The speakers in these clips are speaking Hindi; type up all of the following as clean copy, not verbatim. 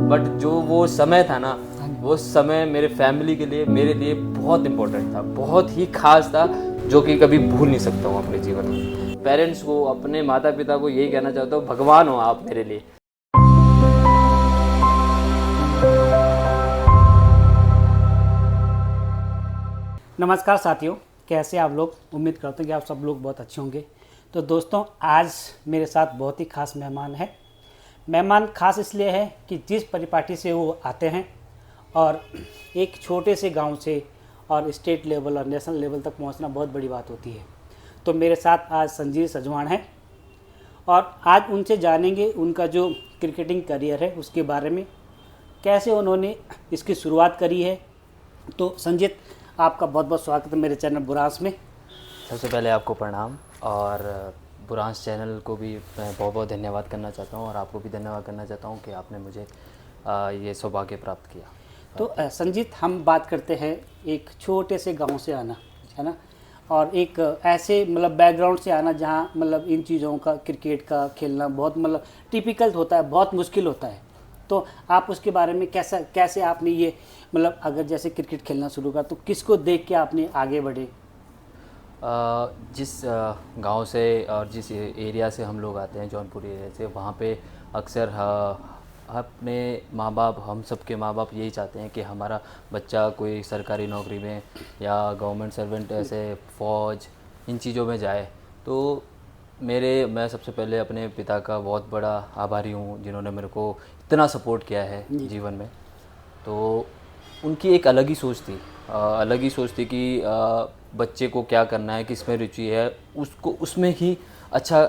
बट जो वो समय था ना, वो समय मेरे फैमिली के लिए, मेरे लिए बहुत इम्पोर्टेंट था, बहुत ही खास था, जो कि कभी भूल नहीं सकता हूँ अपने जीवन में। पेरेंट्स को, अपने माता पिता को यही कहना चाहता हूँ, भगवान हो आप मेरे लिए। नमस्कार साथियों, कैसे आप लोग। उम्मीद करते हैं कि आप सब लोग बहुत अच्छे होंगे। तो दोस्तों, आज मेरे साथ बहुत ही खास मेहमान है। मेहमान खास इसलिए है कि जिस परिपाटी से वो आते हैं और एक छोटे से गांव से और स्टेट लेवल और नेशनल लेवल तक पहुंचना बहुत बड़ी बात होती है। तो मेरे साथ आज संजीव सजवाण है और आज उनसे जानेंगे उनका जो क्रिकेटिंग करियर है उसके बारे में, कैसे उन्होंने इसकी शुरुआत करी है। तो संजीत, आपका बहुत बहुत स्वागत है मेरे चैनल बुरांस में। सबसे पहले आपको प्रणाम, और बुरांस चैनल को भी मैं बहुत बहुत धन्यवाद करना चाहता हूँ, और आपको भी धन्यवाद करना चाहता हूँ कि आपने मुझे ये सौभाग्य प्राप्त किया। तो संजीत, हम बात करते हैं एक छोटे से गांव से आना, है ना, और एक ऐसे मतलब बैकग्राउंड से आना जहां मतलब इन चीज़ों का, क्रिकेट का खेलना बहुत मतलब टिपिकल होता है, बहुत मुश्किल होता है। तो आप उसके बारे में कैसे आपने ये मतलब अगर जैसे क्रिकेट खेलना शुरू कर, तो किसको देख के आपने आगे बढ़े? जिस गांव से और जिस एरिया से हम लोग आते हैं, जौनपुर एरिया से, वहाँ पे अक्सर अपने माँ बाप, हम सब के माँ बाप यही चाहते हैं कि हमारा बच्चा कोई सरकारी नौकरी में या गवर्नमेंट सर्वेंट, ऐसे फौज, इन चीज़ों में जाए। तो मैं सबसे पहले अपने पिता का बहुत बड़ा आभारी हूँ, जिन्होंने मेरे को इतना सपोर्ट किया है जीवन में। तो उनकी एक अलग ही सोच थी, कि बच्चे को क्या करना है, किस में रुचि है, उसको उसमें ही अच्छा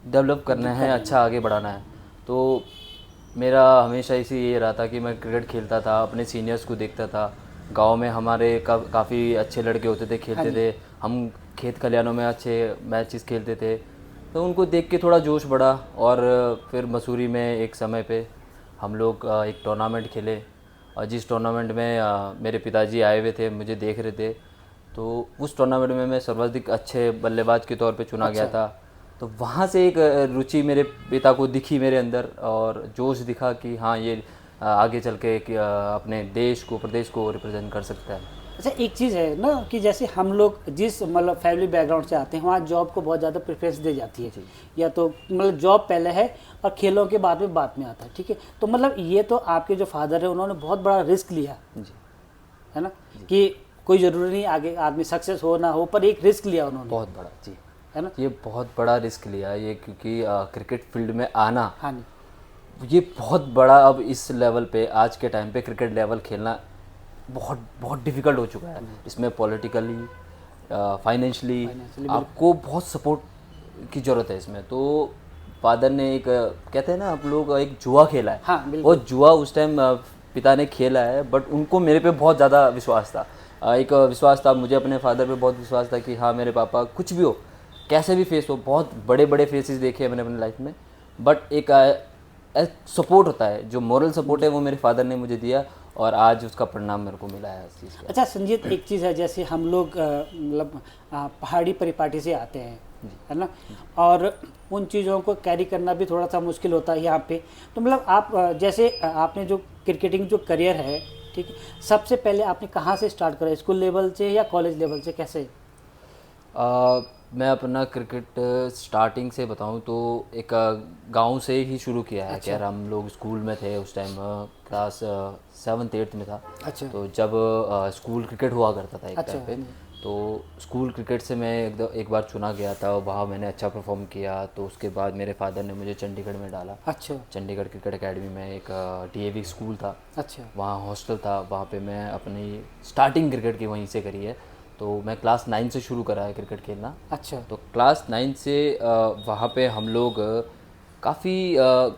डेवलप करना है, अच्छा आगे बढ़ाना है। तो मेरा हमेशा इसी ये रहा था कि मैं क्रिकेट खेलता था, अपने सीनियर्स को देखता था। गांव में हमारे काफ़ी अच्छे लड़के होते थे, खेलते थे, हम खेत खलिहानों में अच्छे मैचेस खेलते थे। तो उनको देख के थोड़ा जोश बढ़ा, और फिर मसूरी में एक समय पे हम लोग एक टूर्नामेंट खेले, और जिस टूर्नामेंट में मेरे पिताजी आए हुए थे, मुझे देख रहे थे। तो उस टूर्नामेंट में मैं सर्वाधिक अच्छे बल्लेबाज के तौर पे चुना गया था। तो वहाँ से एक रुचि मेरे पिता को दिखी मेरे अंदर, और जोश दिखा कि हाँ, ये आगे चल के अपने देश को, प्रदेश को रिप्रेजेंट कर सकता है। अच्छा, एक चीज़ है ना कि जैसे हम लोग जिस मतलब फैमिली बैकग्राउंड से आते हैं, वहाँ जॉब को बहुत ज़्यादा प्रेफरेंस दी जाती है, या तो मतलब जॉब पहले है और खेलों के बाद में आता है, ठीक है। तो मतलब ये तो आपके जो फादर है, उन्होंने बहुत बड़ा रिस्क लिया जी, है ना, कि कोई ज़रूरी नहीं आगे आदमी सक्सेस हो ना हो, पर एक रिस्क लिया उन्होंने, बहुत बड़ा। जी, है ना, ये बहुत बड़ा रिस्क लिया ये, क्योंकि क्रिकेट फील्ड में आना, हाँ जी, ये बहुत बड़ा, अब इस लेवल पे, आज के टाइम पे क्रिकेट लेवल खेलना बहुत बहुत डिफ़िकल्ट हो चुका है। इसमें पॉलिटिकली, फाइनेंशियली आपको बहुत सपोर्ट की ज़रूरत है इसमें। तो फादर ने एक कहते हैं ना आप लोग, एक जुआ खेला है। हाँ, वो जुआ उस टाइम पिता ने खेला है, बट उनको मेरे पे बहुत ज़्यादा विश्वास था। एक विश्वास था, मुझे अपने फादर पे बहुत विश्वास था कि हाँ, मेरे पापा कुछ भी हो, कैसे भी फेस हो, बहुत बड़े बड़े फेसेस देखे हैं मैंने अपनी लाइफ में, बट एक सपोर्ट होता है, जो मॉरल सपोर्ट है, वो मेरे फादर ने मुझे दिया, और आज उसका परिणाम मेरे को मिला है इस चीज़ का। अच्छा संजीत, एक चीज़ है, जैसे हम लोग मतलब पहाड़ी परिपाटी से आते हैं, है ना, और उन चीज़ों को कैरी करना भी थोड़ा सा मुश्किल होता है यहाँ पे। तो मतलब आप जैसे आपने जो क्रिकेटिंग जो करियर है, ठीक है, सबसे पहले आपने कहाँ से स्टार्ट करा, स्कूल लेवल से या कॉलेज लेवल से, कैसे? मैं अपना क्रिकेट स्टार्टिंग से बताऊं तो एक गांव से ही शुरू किया है। खैर, हम लोग स्कूल में थे उस टाइम, क्लास 7th 8th में था। अच्छा। तो जब स्कूल क्रिकेट हुआ करता था एक अच्छा। टाइम पे, तो स्कूल क्रिकेट से मैं एक बार चुना गया था, वहाँ मैंने अच्छा परफॉर्म किया। तो उसके बाद मेरे फादर ने मुझे चंडीगढ़ में डाला। अच्छा। चंडीगढ़ क्रिकेट एकेडमी में एक DAV स्कूल था, अच्छा। वहाँ हॉस्टल था, वहाँ पे मैं अपनी स्टार्टिंग क्रिकेट की वहीं से करी है। तो मैं क्लास 9 से शुरू करा है क्रिकेट खेलना। अच्छा। तो क्लास 9 से वहाँ पे हम लोग काफ़ी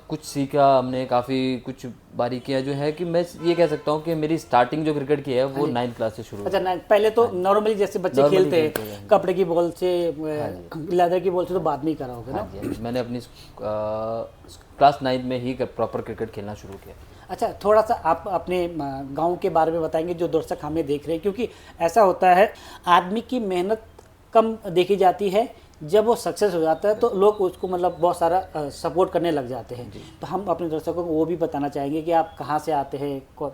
कुछ सीखा हमने, काफ़ी कुछ बारीकियाँ जो है कि मैं ये कह सकता हूँ कि मेरी स्टार्टिंग जो क्रिकेट की है वो 9th क्लास से शुरू। अच्छा, पहले तो नॉर्मली जैसे बच्चे खेलते हैं कपड़े की बॉल से, लेदर की बॉल से, तो बाद में ही करा होगा ना? मैंने अपनी क्लास 9 में ही प्रॉपर क्रिकेट खेलना शुरू किया। अच्छा, थोड़ा सा आप अपने गांव के बारे में बताएंगे, जो दर्शक हमें देख रहे हैं, क्योंकि ऐसा होता है आदमी की मेहनत कम देखी जाती है, जब वो सक्सेस हो जाता है तो लोग उसको मतलब बहुत सारा सपोर्ट करने लग जाते हैं। तो हम अपने दर्शकों को वो भी बताना चाहेंगे कि आप कहाँ से आते हैं।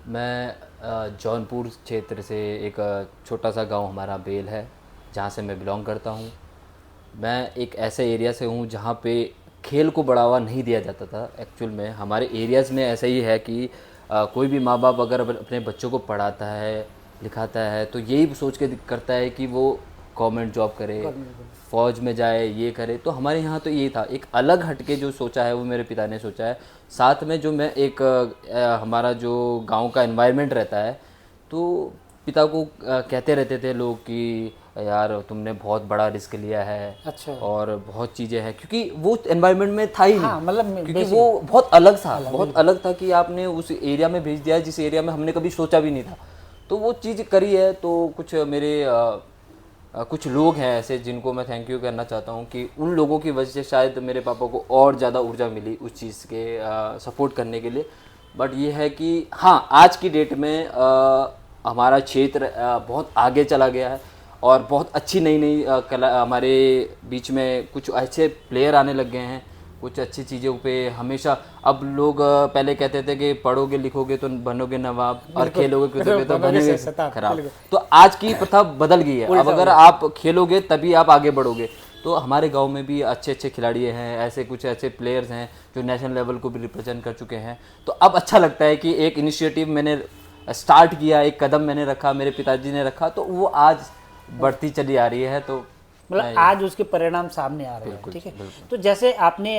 मैं जौनपुर क्षेत्र से, एक छोटा सा गांव हमारा बेल है, जहाँ से मैं बिलोंग करता हूँ। मैं एक ऐसे एरिया से हूँ जहाँ पे खेल को बढ़ावा नहीं दिया जाता था। एक्चुअल में हमारे एरियाज़ में ऐसा ही है कि कोई भी माँ बाप अगर अपने बच्चों को पढ़ाता है लिखाता है तो यही सोच के करता है कि वो गवर्नमेंट जॉब करे, फौज में जाए, ये करे। तो हमारे यहाँ तो ये था, एक अलग हटके जो सोचा है वो मेरे पिता ने सोचा है। साथ में जो मैं एक हमारा जो गांव का एनवायरनमेंट रहता है, तो पिता को कहते रहते थे लोग कि यार तुमने बहुत बड़ा रिस्क लिया है। अच्छा। और बहुत चीज़ें हैं, क्योंकि वो एनवायरनमेंट में था ही नहीं। हाँ, मतलब क्योंकि वो बहुत अलग था, बहुत अलग था कि आपने उस एरिया में भेज दिया जिस एरिया में हमने कभी सोचा भी नहीं था। तो वो चीज़ करी है। तो कुछ मेरे कुछ लोग हैं ऐसे जिनको मैं थैंक यू करना चाहता हूँ कि उन लोगों की वजह से शायद मेरे पापा को और ज़्यादा ऊर्जा मिली उस चीज़ के सपोर्ट करने के लिए। बट ये है कि हाँ, आज की डेट में हमारा क्षेत्र बहुत आगे चला गया है और बहुत अच्छी नई नई कला हमारे बीच में, कुछ अच्छे प्लेयर आने लग गए हैं, कुछ अच्छी चीज़ों पे हमेशा। अब लोग पहले कहते थे कि पढ़ोगे लिखोगे तो बनोगे नवाब और खेलोगे कूदोगे तो बनेगे खराब। तो आज की प्रथा बदल गई है। अब अगर आप खेलोगे तभी आप आगे बढ़ोगे। तो हमारे गांव में भी अच्छे अच्छे खिलाड़ी हैं, ऐसे कुछ ऐसे प्लेयर्स हैं जो नेशनल लेवल को भी रिप्रेजेंट कर चुके हैं। तो अब अच्छा लगता है कि एक इनिशिएटिव मैंने स्टार्ट किया, एक कदम मैंने रखा, मेरे पिताजी ने रखा, तो वो आज बढ़ती चली आ रही है। तो मतलब आज उसके परिणाम सामने आ रहे हैं। ठीक है, तो जैसे आपने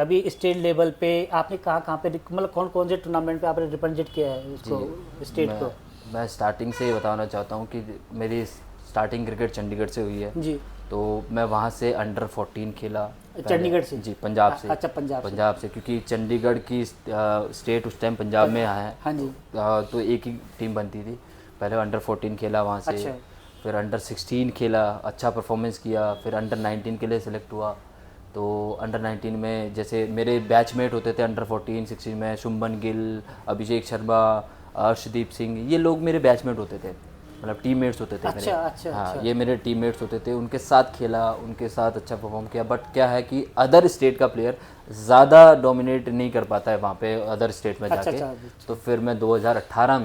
अभी स्टेट लेवल पे आपने कहाँ पे मतलब कौन कौन से टूर्नामेंट पे आपने रिप्रेजेंट किया है उसको, स्टेट को? मैं स्टार्टिंग से ही बताना चाहता हूँ कि मेरी स्टार्टिंग क्रिकेट चंडीगढ़ से हुई है जी। तो मैं वहाँ से अंडर 14 खेला चंडीगढ़ से? जी, पंजाब से। अच्छा, पंजाब से, क्योंकि चंडीगढ़ की स्टेट उस टाइम पंजाब में आया है। हाँ जी। तो एक ही टीम बनती थी। पहले अंडर 14 खेला वहाँ से। अच्छा। फिर अंडर 16 खेला, अच्छा परफॉर्मेंस किया। फिर अंडर 19 के लिए सिलेक्ट हुआ। तो अंडर 19 में जैसे मेरे बैचमेट होते थे अंडर 14 16 में, शुभमन गिल, अभिषेक शर्मा, अर्शदीप सिंह, ये लोग मेरे बैचमेट होते थे, मतलब टीममेट्स होते थे मेरे। हाँ, ये मेरे टीममेट्स होते थे। उनके साथ खेला, उनके साथ अच्छा परफॉर्म किया। बट क्या है कि अदर स्टेट का प्लेयर ज़्यादा डोमिनेट नहीं कर पाता है वहाँ पे अदर स्टेट में जाके। तो फिर मैं 2018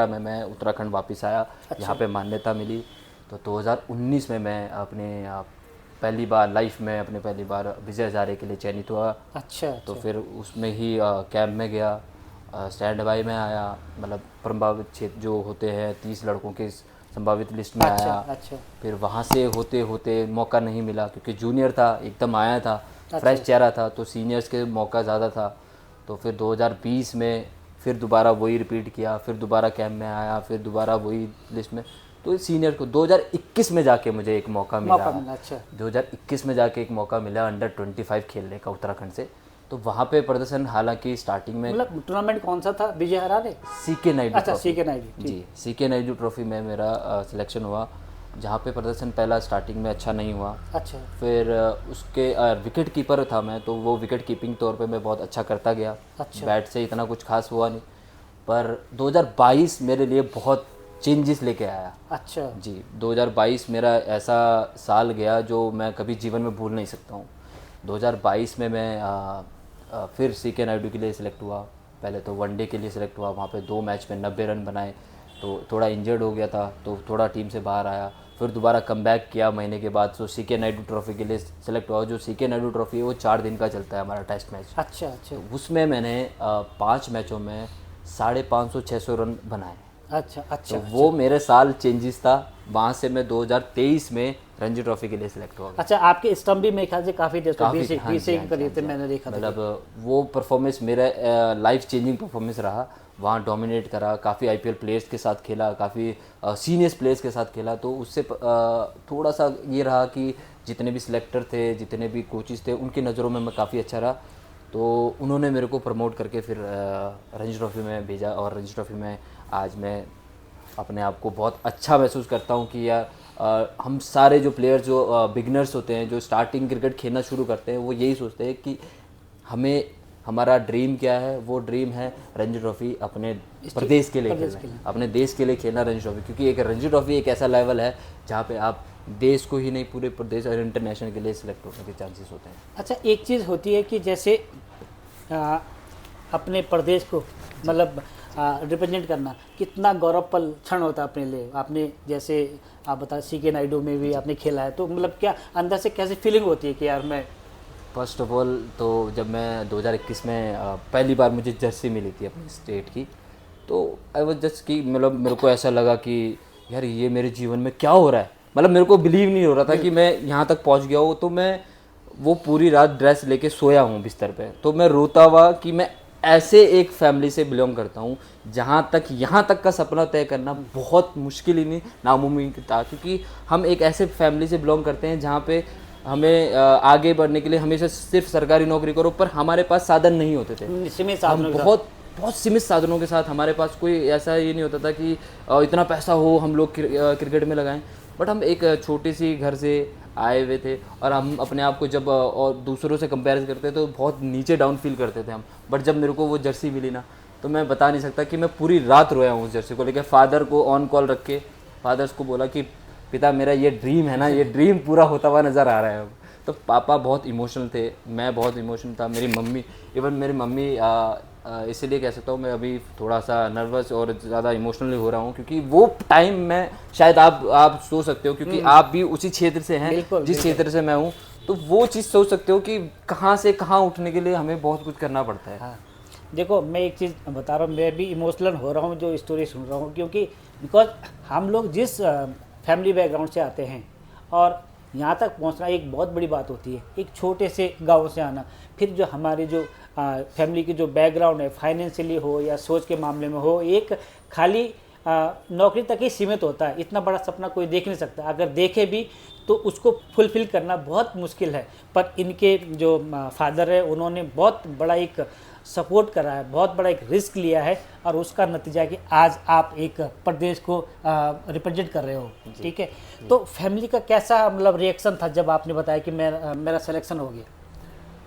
में मैं उत्तराखंड वापस आया। यहाँ पे मान्यता मिली। तो 2019 में मैं अपने पहली बार विजय हजारे के लिए चयनित हुआ। अच्छा। तो फिर उसमें ही कैंप में गया, स्टैंड बाई में आया, मतलब प्रभावित क्षेत्र जो होते हैं 30 लड़कों के संभावित लिस्ट में आया। अच्छा। फिर वहाँ से होते होते मौका नहीं मिला, क्योंकि जूनियर था, एकदम आया था, फ्रेश चेहरा था, तो सीनियर्स के मौका ज़्यादा था। तो फिर 2020 में फिर दोबारा वही रिपीट किया, फिर दोबारा कैंप में आया, फिर दोबारा वही लिस्ट में। तो सीनियर को 2021 में जाके मुझे एक मौका मिला। अच्छा। 2021 में जाके एक मौका मिला अंडर 25 खेलने का उत्तराखंड से। तो वहाँ पे प्रदर्शन, हालांकि स्टार्टिंग में, मतलब टूर्नामेंट कौन सा था? विजय हरारे? सीके नायडू। अच्छा, C K Naidu ji, C K Naidu trophy में मेरा सिलेक्शन हुआ, जहाँ पे प्रदर्शन पहला स्टार्टिंग में अच्छा नहीं हुआ। अच्छा। फिर उसके विकेट कीपर था मैं, तो वो विकेट कीपिंग तौर पे मैं बहुत अच्छा करता गया। अच्छा। बैट से इतना कुछ खास हुआ नहीं। पर 2022 मेरे लिए बहुत चेंजेस लेके आया। अच्छा जी, 2022 मेरा ऐसा साल गया जो मैं कभी जीवन में भूल नहीं सकता हूँ। 2022 में मैं फिर सीके नायडू के लिए सिलेक्ट हुआ। पहले तो वनडे के लिए सिलेक्ट हुआ, वहाँ पे 2 मैच में 90 रन बनाए। तो थोड़ा इंजर्ड हो गया था, तो थोड़ा टीम से बाहर आया। फिर दोबारा कमबैक किया महीने के बाद, तो सीके नायडू ट्रॉफी के लिए सिलेक्ट हुआ। जो सीके नायडू ट्रॉफी है वो 4 दिन का चलता है हमारा टेस्ट मैच। अच्छा। अच्छा। तो उसमें मैंने 5 मैचों में 550-600 रन बनाए। अच्छा। अच्छा। तो वो मेरे साल चेंजेस था। वहाँ से मैं 2023 में रणजी ट्रॉफी के लिए सिलेक्ट हुआ। अच्छा, आपके स्टंप भी मेरे ख्याल से काफ़ी थे, 20 के करीब थे, मैंने देखा था। मतलब वो परफॉर्मेंस मेरा लाइफ चेंजिंग परफॉर्मेंस रहा। वहाँ डोमिनेट करा, काफ़ी आईपीएल प्लेयर्स के साथ खेला, काफ़ी सीनियर प्लेयर्स के साथ खेला। तो उससे थोड़ा सा ये रहा कि जितने भी सिलेक्टर थे, जितने भी कोचेस थे, उनकी नज़रों में मैं काफ़ी अच्छा रहा। तो उन्होंने मेरे को प्रमोट करके फिर रणजी ट्रॉफी में भेजा। और रणजी ट्रॉफी में आज मैं अपने आप को बहुत अच्छा महसूस करता हूँ कि यार हम सारे जो प्लेयर जो बिगनर्स होते हैं, जो स्टार्टिंग क्रिकेट खेलना शुरू करते हैं, वो यही सोचते हैं कि हमारा ड्रीम क्या है, वो ड्रीम है रणजी ट्रॉफी अपने प्रदेश के लिए खेलना, अपने देश के लिए खेलना रणजी ट्रॉफी। क्योंकि एक रणजी ट्रॉफी एक ऐसा लेवल है जहाँ पे आप देश को ही नहीं पूरे प्रदेश और इंटरनेशनल के लिए सिलेक्ट होने के चांसेस होते हैं। अच्छा, एक चीज़ होती है कि जैसे अपने प्रदेश को मतलब रिप्रेजेंट करना कितना गौरवपल क्षण होता है अपने लिए। आपने जैसे आप बता CK नायडू में भी आपने खेला है, तो मतलब क्या अंदर से कैसी फीलिंग होती है कि यार मैं। फर्स्ट ऑफ ऑल तो जब मैं 2021 में पहली बार मुझे जर्सी मिली थी अपनी स्टेट की, तो आई वाज जस्ट कि मतलब मेरे को ऐसा लगा कि यार ये मेरे जीवन में क्या हो रहा है। मतलब मेरे को बिलीव नहीं हो रहा था कि मैं यहाँ तक पहुँच गया हूँ। तो मैं वो पूरी रात ड्रेस लेके सोया हूँ बिस्तर पे, तो मैं रोता हुआ कि मैं ऐसे एक फैमिली से बिलोंग करता हूँ जहाँ तक यहाँ तक का सपना तय करना बहुत मुश्किल ही नहीं, नामुमकिन था। क्योंकि हम एक ऐसे फैमिली से बिलोंग करते हैं जहाँ पे हमें आगे बढ़ने के लिए हमेशा सिर्फ सरकारी नौकरी करो, पर हमारे पास साधन नहीं होते थे। सीमित हम साधनों के साथ। बहुत सीमित साधनों के साथ, हमारे पास कोई ऐसा ये नहीं होता था कि इतना पैसा हो हम लोग क्रिकेट में लगाएं। बट हम एक छोटी सी घर से आए हुए थे और हम अपने आप को जब और दूसरों से कंपेयर करते तो बहुत नीचे डाउन फील करते थे हम। बट जब मेरे को वो जर्सी मिली ना, तो मैं बता नहीं सकता कि मैं पूरी रात रोया हूँ उस जर्सी को लेकर। फादर को ऑन कॉल रख के फादर्स को बोला कि पिता मेरा ये ड्रीम है ना, ये ड्रीम पूरा होता हुआ नज़र आ रहा है अब। तो पापा बहुत इमोशनल थे, मैं बहुत इमोशनल था, मेरी मम्मी, इवन मेरी मम्मी इसीलिए कह सकता हूँ मैं अभी थोड़ा सा नर्वस और ज़्यादा इमोशनली हो रहा हूँ। क्योंकि वो टाइम में शायद आप सोच सकते हो, क्योंकि आप भी उसी क्षेत्र से हैं जिस क्षेत्र से मैं हूँ, तो वो चीज़ सोच सकते हो कि कहाँ से कहाँ उठने के लिए हमें बहुत कुछ करना पड़ता है। हाँ, देखो मैं एक चीज़ बता रहा हूँ, मैं भी इमोशनल हो रहा हूँ जो स्टोरी सुन रहा हूँ। क्योंकि बिकॉज हम लोग जिस फैमिली बैकग्राउंड से आते हैं और यहाँ तक पहुँचना एक बहुत बड़ी बात होती है। एक छोटे से गांव से आना, फिर जो हमारी जो फैमिली की जो बैकग्राउंड है, फाइनेंशियली हो या सोच के मामले में हो, एक खाली नौकरी तक ही सीमित होता है। इतना बड़ा सपना कोई देख नहीं सकता, अगर देखे भी तो उसको फुलफिल करना बहुत मुश्किल है। पर इनके जो फादर है उन्होंने बहुत बड़ा एक सपोर्ट करा है, बहुत बड़ा एक रिस्क लिया है, और उसका नतीजा है कि आज आप एक प्रदेश को रिप्रेजेंट कर रहे हो। ठीक है, तो फैमिली का कैसा मतलब रिएक्शन था जब आपने बताया कि मेरा सिलेक्शन हो गया?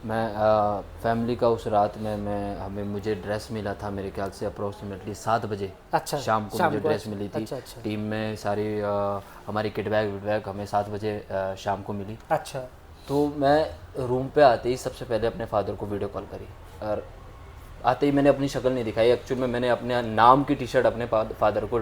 मैं फैमिली का उस रात में मुझे ड्रेस मिला था मेरे ख्याल से अप्रोक्सीमेटली 7 बजे। अच्छा, शाम को मुझे ड्रेस मिली थी। अच्छा, अच्छा। टीम में सारी हमारी किट बैग हमें 7 बजे शाम को मिली। अच्छा, तो मैं रूम पे आते ही सबसे पहले अपने फादर को वीडियो कॉल करी, और आते ही मैंने अपनी शक्ल नहीं दिखाई। एक्चुअली में मैंने अपने नाम की टी-शर्ट अपने फादर को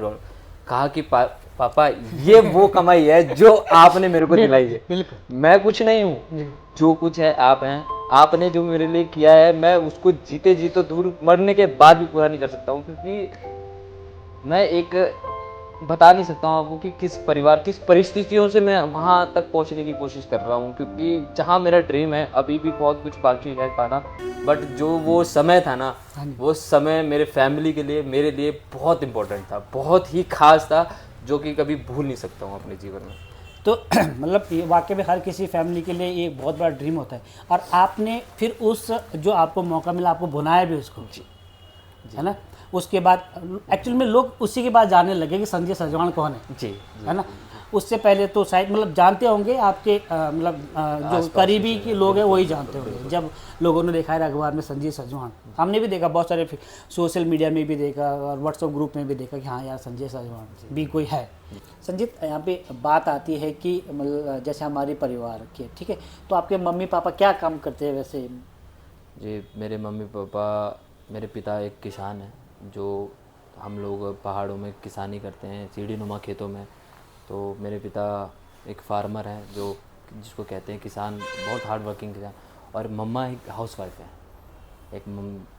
कहा कि पापा ये वो कमाई है जो आपने मेरे को दिलाई है, मैं कुछ नहीं हूँ, जो कुछ है आप हैं, आपने जो मेरे लिए किया है मैं उसको जीते जी तो दूर, मरने के बाद भी पूरा नहीं कर सकता हूँ। क्योंकि मैं एक बता नहीं सकता हूँ आपको कि किस परिवार किस परिस्थितियों से मैं वहाँ तक पहुँचने की कोशिश कर रहा हूँ। क्योंकि जहाँ मेरा ड्रीम है अभी भी बहुत कुछ बाकी है पाना, बट जो वो समय था ना, वो समय मेरे फैमिली के लिए, मेरे लिए बहुत इम्पोर्टेंट था, बहुत ही खास था, जो कि कभी भूल नहीं सकता हूँ अपने जीवन में। तो मतलब ये वाकई में हर किसी फैमिली के लिए एक बहुत बड़ा ड्रीम होता है, और आपने फिर उस जो आपको मौका मिला आपको बनाया भी उसको, जी है ना। उसके बाद एक्चुअली में लोग उसी के बाद जानने लगे कि संजय सजवाण कौन है, जी है ना। उससे पहले तो शायद मतलब जानते होंगे आपके मतलब जो करीबी के लोग हैं वही जानते होंगे। जब लोगों ने देखा है अखबार में संजय सजवाण, हमने भी देखा, बहुत सारे सोशल मीडिया में भी देखा और व्हाट्सएप ग्रुप में भी देखा कि हाँ यार संजय सजवाण भी कोई है। संजीत, यहाँ पे बात आती है कि मतलब जैसे हमारे परिवार के, ठीक है, तो आपके मम्मी पापा क्या काम करते हैं वैसे? जी, मेरे मम्मी पापा, मेरे पिता एक किसान हैं, जो हम लोग पहाड़ों में किसानी करते हैं, सीढ़ी नुमा खेतों में। तो मेरे पिता एक फार्मर हैं, जो जिसको कहते हैं किसान, बहुत हार्ड वर्किंग किसान। और मम्मा एक हाउस वाइफ है।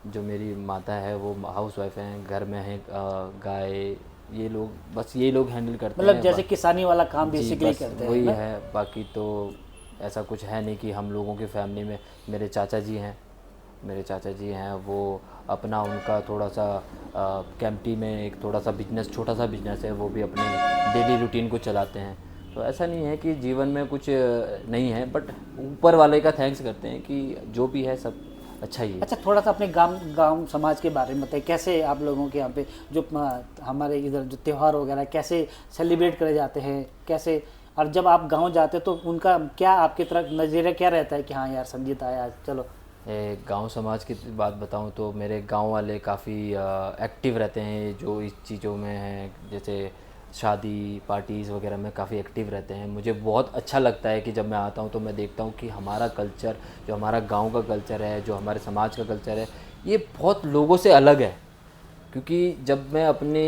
जो मेरी माता है वो हाउस वाइफ हैं, घर में है गाय, ये लोग बस ये लोग हैंडल करते हैं, मतलब जैसे किसानी वाला काम बेसिकली करते हैं, वही है। बाकी तो ऐसा कुछ है नहीं कि हम लोगों की फैमिली में मेरे चाचा जी हैं, वो अपना उनका थोड़ा सा कैंपटी में एक थोड़ा सा बिजनेस, छोटा सा बिजनेस है, वो भी अपने डेली रूटीन को चलाते हैं। तो ऐसा नहीं है कि जीवन में कुछ नहीं है, बट ऊपर वाले का थैंक्स करते हैं कि जो भी है सब अच्छा ही है। अच्छा, थोड़ा सा अपने गांव समाज के बारे में बताइए, कैसे आप लोगों के यहाँ पे जो हमारे इधर जो त्यौहार वगैरह कैसे सेलिब्रेट करे जाते हैं, कैसे, और जब आप गांव जाते तो उनका क्या आपकी तरफ नज़रिया क्या रहता है कि हाँ यार संजीत आया, चलो गांव समाज की बात बताऊं तो मेरे गांव वाले काफ़ी एक्टिव रहते हैं जो इस चीज़ों में हैं, जैसे शादी पार्टीज़ वगैरह में काफ़ी एक्टिव रहते हैं। मुझे बहुत अच्छा लगता है कि जब मैं आता हूं तो मैं देखता हूं कि हमारा कल्चर, जो हमारा गांव का कल्चर है, जो हमारे समाज का कल्चर है, ये बहुत लोगों से अलग है। क्योंकि जब मैं अपने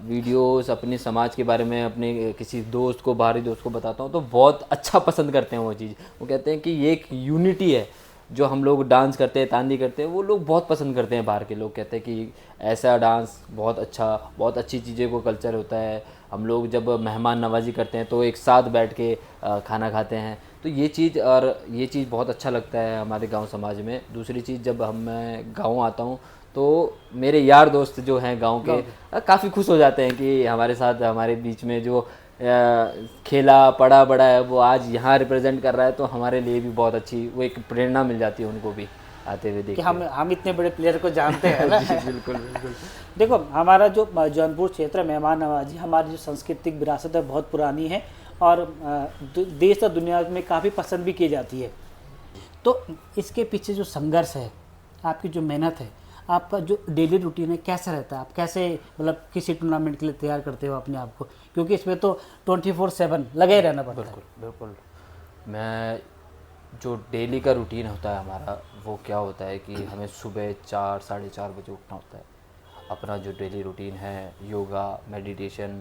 वीडियोस, अपने समाज के बारे में अपने किसी दोस्त को, बाहरी दोस्त को बताता हूँ तो बहुत अच्छा पसंद करते हैं वो चीज़। वो कहते हैं कि ये एक यूनिटी है, जो हम लोग डांस करते हैं, तांदी करते हैं, वो लोग बहुत पसंद करते हैं। बाहर के लोग कहते हैं कि ऐसा डांस बहुत अच्छा, बहुत अच्छी चीज़ें को कल्चर होता है। हम लोग जब मेहमान नवाजी करते हैं तो एक साथ बैठ के खाना खाते हैं। तो ये चीज़, और ये चीज़ बहुत अच्छा लगता है हमारे गांव समाज में। दूसरी चीज़, जब मैं गांव आता हूँ तो मेरे यार दोस्त जो हैं गांव के काफ़ी खुश हो जाते हैं कि हमारे साथ, हमारे बीच में जो खेला पड़ा बड़ा है वो आज यहाँ रिप्रेजेंट कर रहा है। तो हमारे लिए भी बहुत अच्छी वो एक प्रेरणा मिल जाती है उनको भी आते हुए देख कि के। हम इतने बड़े प्लेयर को जानते हैं ना। जी, बिल्कुल बिल्कुल। देखो, हमारा जो जौनपुर क्षेत्र है, मेहमान नवाजी, हमारी जो सांस्कृतिक विरासत है बहुत पुरानी है और देश और दुनिया में काफ़ी पसंद भी की जाती है। तो इसके पीछे जो संघर्ष है, आपकी जो मेहनत है, आपका जो डेली रूटीन है, कैसा रहता है? आप कैसे मतलब किसी टूर्नामेंट के लिए तैयार करते हो अपने आप को? क्योंकि इसमें तो 24/7 लगे ही रहना पड़ता है। बिल्कुल बिल्कुल। मैं, जो डेली का रूटीन होता है हमारा, वो क्या होता है कि हमें सुबह 4 साढ़े 4 बजे उठना होता है। अपना जो डेली रूटीन है, योगा, मेडिटेशन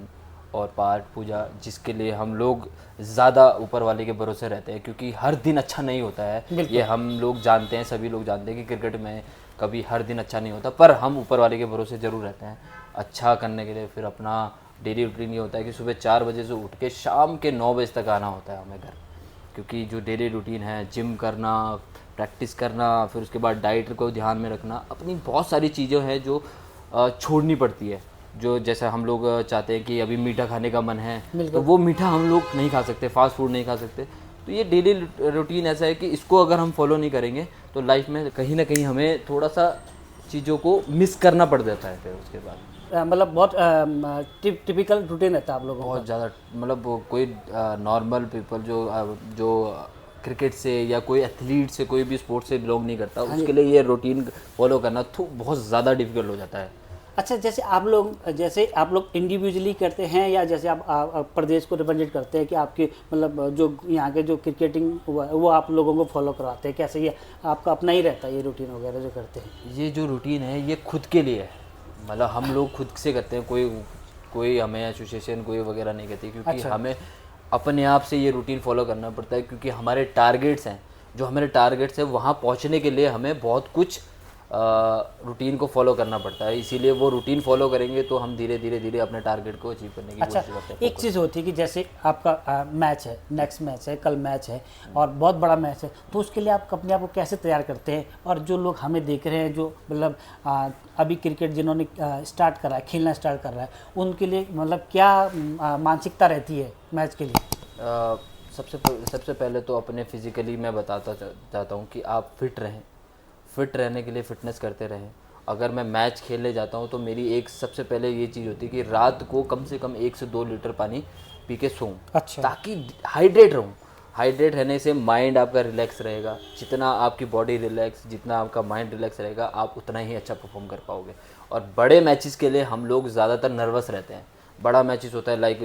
और पाठ पूजा, जिसके लिए हम लोग ज़्यादा ऊपर वाले के भरोसे रहते हैं, क्योंकि हर दिन अच्छा नहीं होता है। ये हम लोग जानते हैं, सभी लोग जानते हैं कि क्रिकेट में कभी हर दिन अच्छा नहीं होता, पर हम ऊपर वाले के भरोसे ज़रूर रहते हैं अच्छा करने के लिए। फिर अपना डेली रूटीन ये होता है कि सुबह 4 बजे से उठ के शाम के 9 बजे तक आना होता है हमें घर। क्योंकि जो डेली रूटीन है, जिम करना, प्रैक्टिस करना, फिर उसके बाद डाइट को ध्यान में रखना, अपनी बहुत सारी चीज़ें हैं जो छोड़नी पड़ती है। जो जैसा हम लोग चाहते हैं कि अभी मीठा खाने का मन है तो वो मीठा हम लोग नहीं खा सकते, फास्ट फूड नहीं खा सकते। तो ये डेली रूटीन ऐसा है कि इसको अगर हम फॉलो नहीं करेंगे तो लाइफ में कहीं ना कहीं हमें थोड़ा सा चीज़ों को मिस करना पड़ जाता है। फिर उसके बाद मतलब बहुत टिपिकल रूटीन रहता है आप लोगों का। बहुत ज़्यादा, मतलब कोई नॉर्मल पीपल जो क्रिकेट से या कोई एथलीट से, कोई भी स्पोर्ट्स से बिलोंग नहीं करता, उसके लिए ये रूटीन फॉलो करना तो बहुत ज़्यादा डिफिकल्ट हो जाता है। अच्छा, जैसे आप लोग इंडिविजुअली करते हैं या जैसे आप प्रदेश को रिप्रेजेंट करते हैं कि आपके मतलब जो यहाँ के जो क्रिकेटिंग वो आप लोगों को फॉलो करवाते हैं, कैसे ये आपका अपना ही रहता है ये रूटीन वगैरह जो करते हैं? ये जो रूटीन है ये खुद के लिए है, मतलब हम लोग खुद से करते हैं। कोई हमें एसोसिएशन कोई वगैरह नहीं कहती, क्योंकि अच्छा। हमें अपने आप से ये रूटीन फॉलो करना पड़ता है। क्योंकि हमारे टारगेट्स हैं, जो हमारे टारगेट्स हैं वहाँ पहुँचने के लिए हमें बहुत कुछ रूटीन को फॉलो करना पड़ता है। इसीलिए वो रूटीन फॉलो करेंगे तो हम धीरे धीरे अपने टारगेट को अचीव करने की अच्छा, कोशिश करते हैं। एक चीज़ होती है कि जैसे आपका मैच है, नेक्स्ट मैच है, कल मैच है और बहुत बड़ा मैच है, तो उसके लिए आप अपने आप को कैसे तैयार करते हैं? और जो लोग हमें देख रहे हैं, जो मतलब अभी क्रिकेट जिन्होंने स्टार्ट करा है, खेलना स्टार्ट कर रहा है, उनके लिए मतलब क्या मानसिकता रहती है मैच के लिए? सबसे पहले तो अपने फिज़िकली मैं बताता चाहता हूँ कि आप फिट रहें। फिट रहने के लिए फ़िटनेस करते रहें। अगर मैं मैच खेलने जाता हूँ तो मेरी एक सबसे पहले ये चीज़ होती है कि रात को कम से कम 1 से 2 लीटर पानी पी के सोऊं। अच्छा। ताकि हाइड्रेट रहूं। हाइड्रेट रहने से माइंड आपका रिलैक्स रहेगा। जितना आपकी बॉडी रिलैक्स, जितना आपका माइंड रिलैक्स रहेगा, आप उतना ही अच्छा परफॉर्म कर पाओगे। और बड़े मैचेस के लिए हम लोग ज़्यादातर नर्वस रहते हैं। बड़ा मैचेस होता है लाइक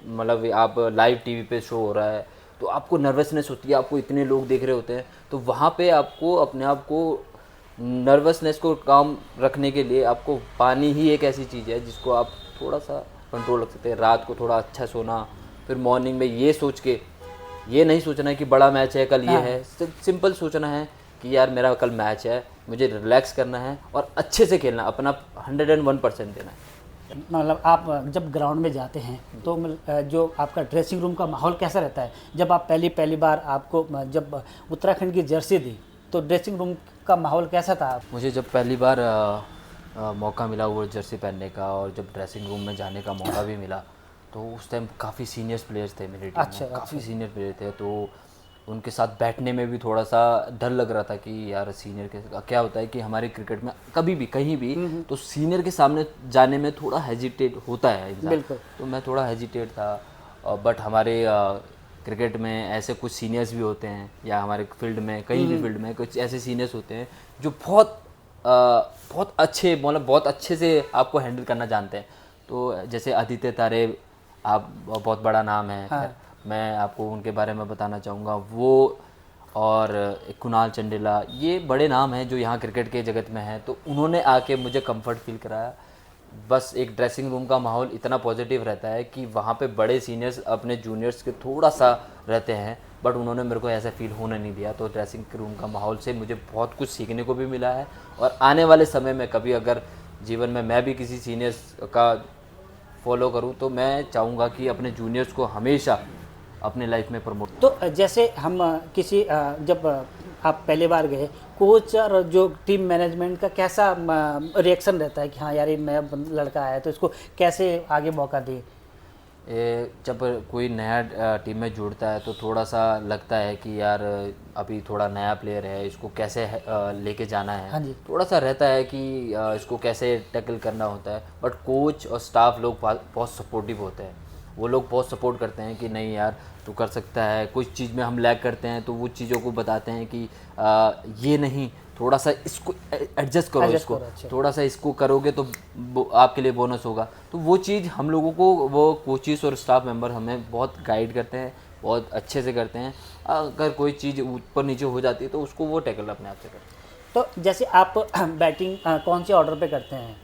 मतलब आप लाइव टीवी पे शो हो रहा है तो आपको नर्वसनेस होती है, आपको इतने लोग देख रहे होते हैं, तो वहाँ पे आपको अपने आप को नर्वसनेस को काम रखने के लिए आपको पानी ही एक ऐसी चीज़ है जिसको आप थोड़ा सा कंट्रोल रख सकते हैं। रात को थोड़ा अच्छा सोना, फिर मॉर्निंग में ये सोच के, ये नहीं सोचना है कि बड़ा मैच है कल, ये है, सिंपल सोचना है कि यार मेरा कल मैच है, मुझे रिलैक्स करना है और अच्छे से खेलना, अपना 101% देना है। मतलब आप जब ग्राउंड में जाते हैं तो जो आपका ड्रेसिंग रूम का माहौल कैसा रहता है? जब आप पहली बार आपको जब उत्तराखंड की जर्सी दी तो ड्रेसिंग रूम का माहौल कैसा था? मुझे जब पहली बार मौका मिला वो जर्सी पहनने का और जब ड्रेसिंग रूम में जाने का मौका भी मिला तो उस टाइम काफ़ी सीनियर्स प्लेयर्स थे मेरे टीम में, काफ़ी सीनियर प्लेयर थे। तो उनके साथ बैठने में भी थोड़ा सा डर लग रहा था कि यार सीनियर के क्या होता है कि हमारे क्रिकेट में कभी भी कहीं भी तो सीनियर के सामने जाने में थोड़ा हेजिटेट होता है इंसान। बिल्कुल। तो मैं थोड़ा हेजिटेट था, बट हमारे क्रिकेट में ऐसे कुछ सीनियर्स भी होते हैं, या हमारे फील्ड में कहीं भी फील्ड में कुछ ऐसे सीनियर्स होते हैं जो बहुत अच्छे, मतलब बहुत अच्छे से आपको हैंडल करना जानते हैं। तो जैसे आदित्य तारे, आप बहुत बड़ा नाम है। हाँ। मैं आपको उनके बारे में बताना चाहूँगा। वो और कुणाल चंडेला, ये बड़े नाम हैं जो यहाँ क्रिकेट के जगत में हैं। तो उन्होंने आके मुझे कंफर्ट फील कराया। बस एक ड्रेसिंग रूम का माहौल इतना पॉजिटिव रहता है कि वहाँ पे बड़े सीनियर्स अपने जूनियर्स के थोड़ा सा रहते हैं, बट उन्होंने मेरे को ऐसा फील होने नहीं दिया। तो ड्रेसिंग रूम का माहौल से मुझे बहुत कुछ सीखने को भी मिला है। और आने वाले समय में कभी अगर जीवन में मैं भी किसी सीनियर्स का फॉलो करूँ तो मैं चाहूँगा कि अपने जूनियर्स को हमेशा अपने लाइफ में प्रमोट। तो जैसे हम किसी जब आप पहली बार गए, कोच और जो टीम मैनेजमेंट का कैसा रिएक्शन रहता है कि हाँ यार ये नया लड़का आया तो इसको कैसे आगे मौका दिए? जब कोई नया टीम में जुड़ता है तो थोड़ा सा लगता है कि यार अभी थोड़ा नया प्लेयर है, इसको कैसे लेके जाना है। हाँ जी। थोड़ा सा रहता है कि इसको कैसे टैकल करना होता है। बट कोच और स्टाफ लोग बहुत सपोर्टिव होते हैं। वो लोग बहुत सपोर्ट करते हैं कि नहीं यार तू कर सकता है। कुछ चीज़ में हम लैग करते हैं तो वो चीज़ों को बताते हैं कि ये नहीं, थोड़ा सा इसको एडजस्ट करो, इसको अच्छा। थोड़ा सा इसको करोगे तो आपके लिए बोनस होगा। तो वो चीज़ हम लोगों को वो कोचेस और स्टाफ मेंबर हमें बहुत गाइड करते हैं, बहुत अच्छे से करते हैं। अगर कोई चीज़ ऊपर नीचे हो जाती है तो उसको वो टैकल अपने आप से करते हैं। तो जैसे आप बैटिंग कौन से ऑर्डर पे करते हैं?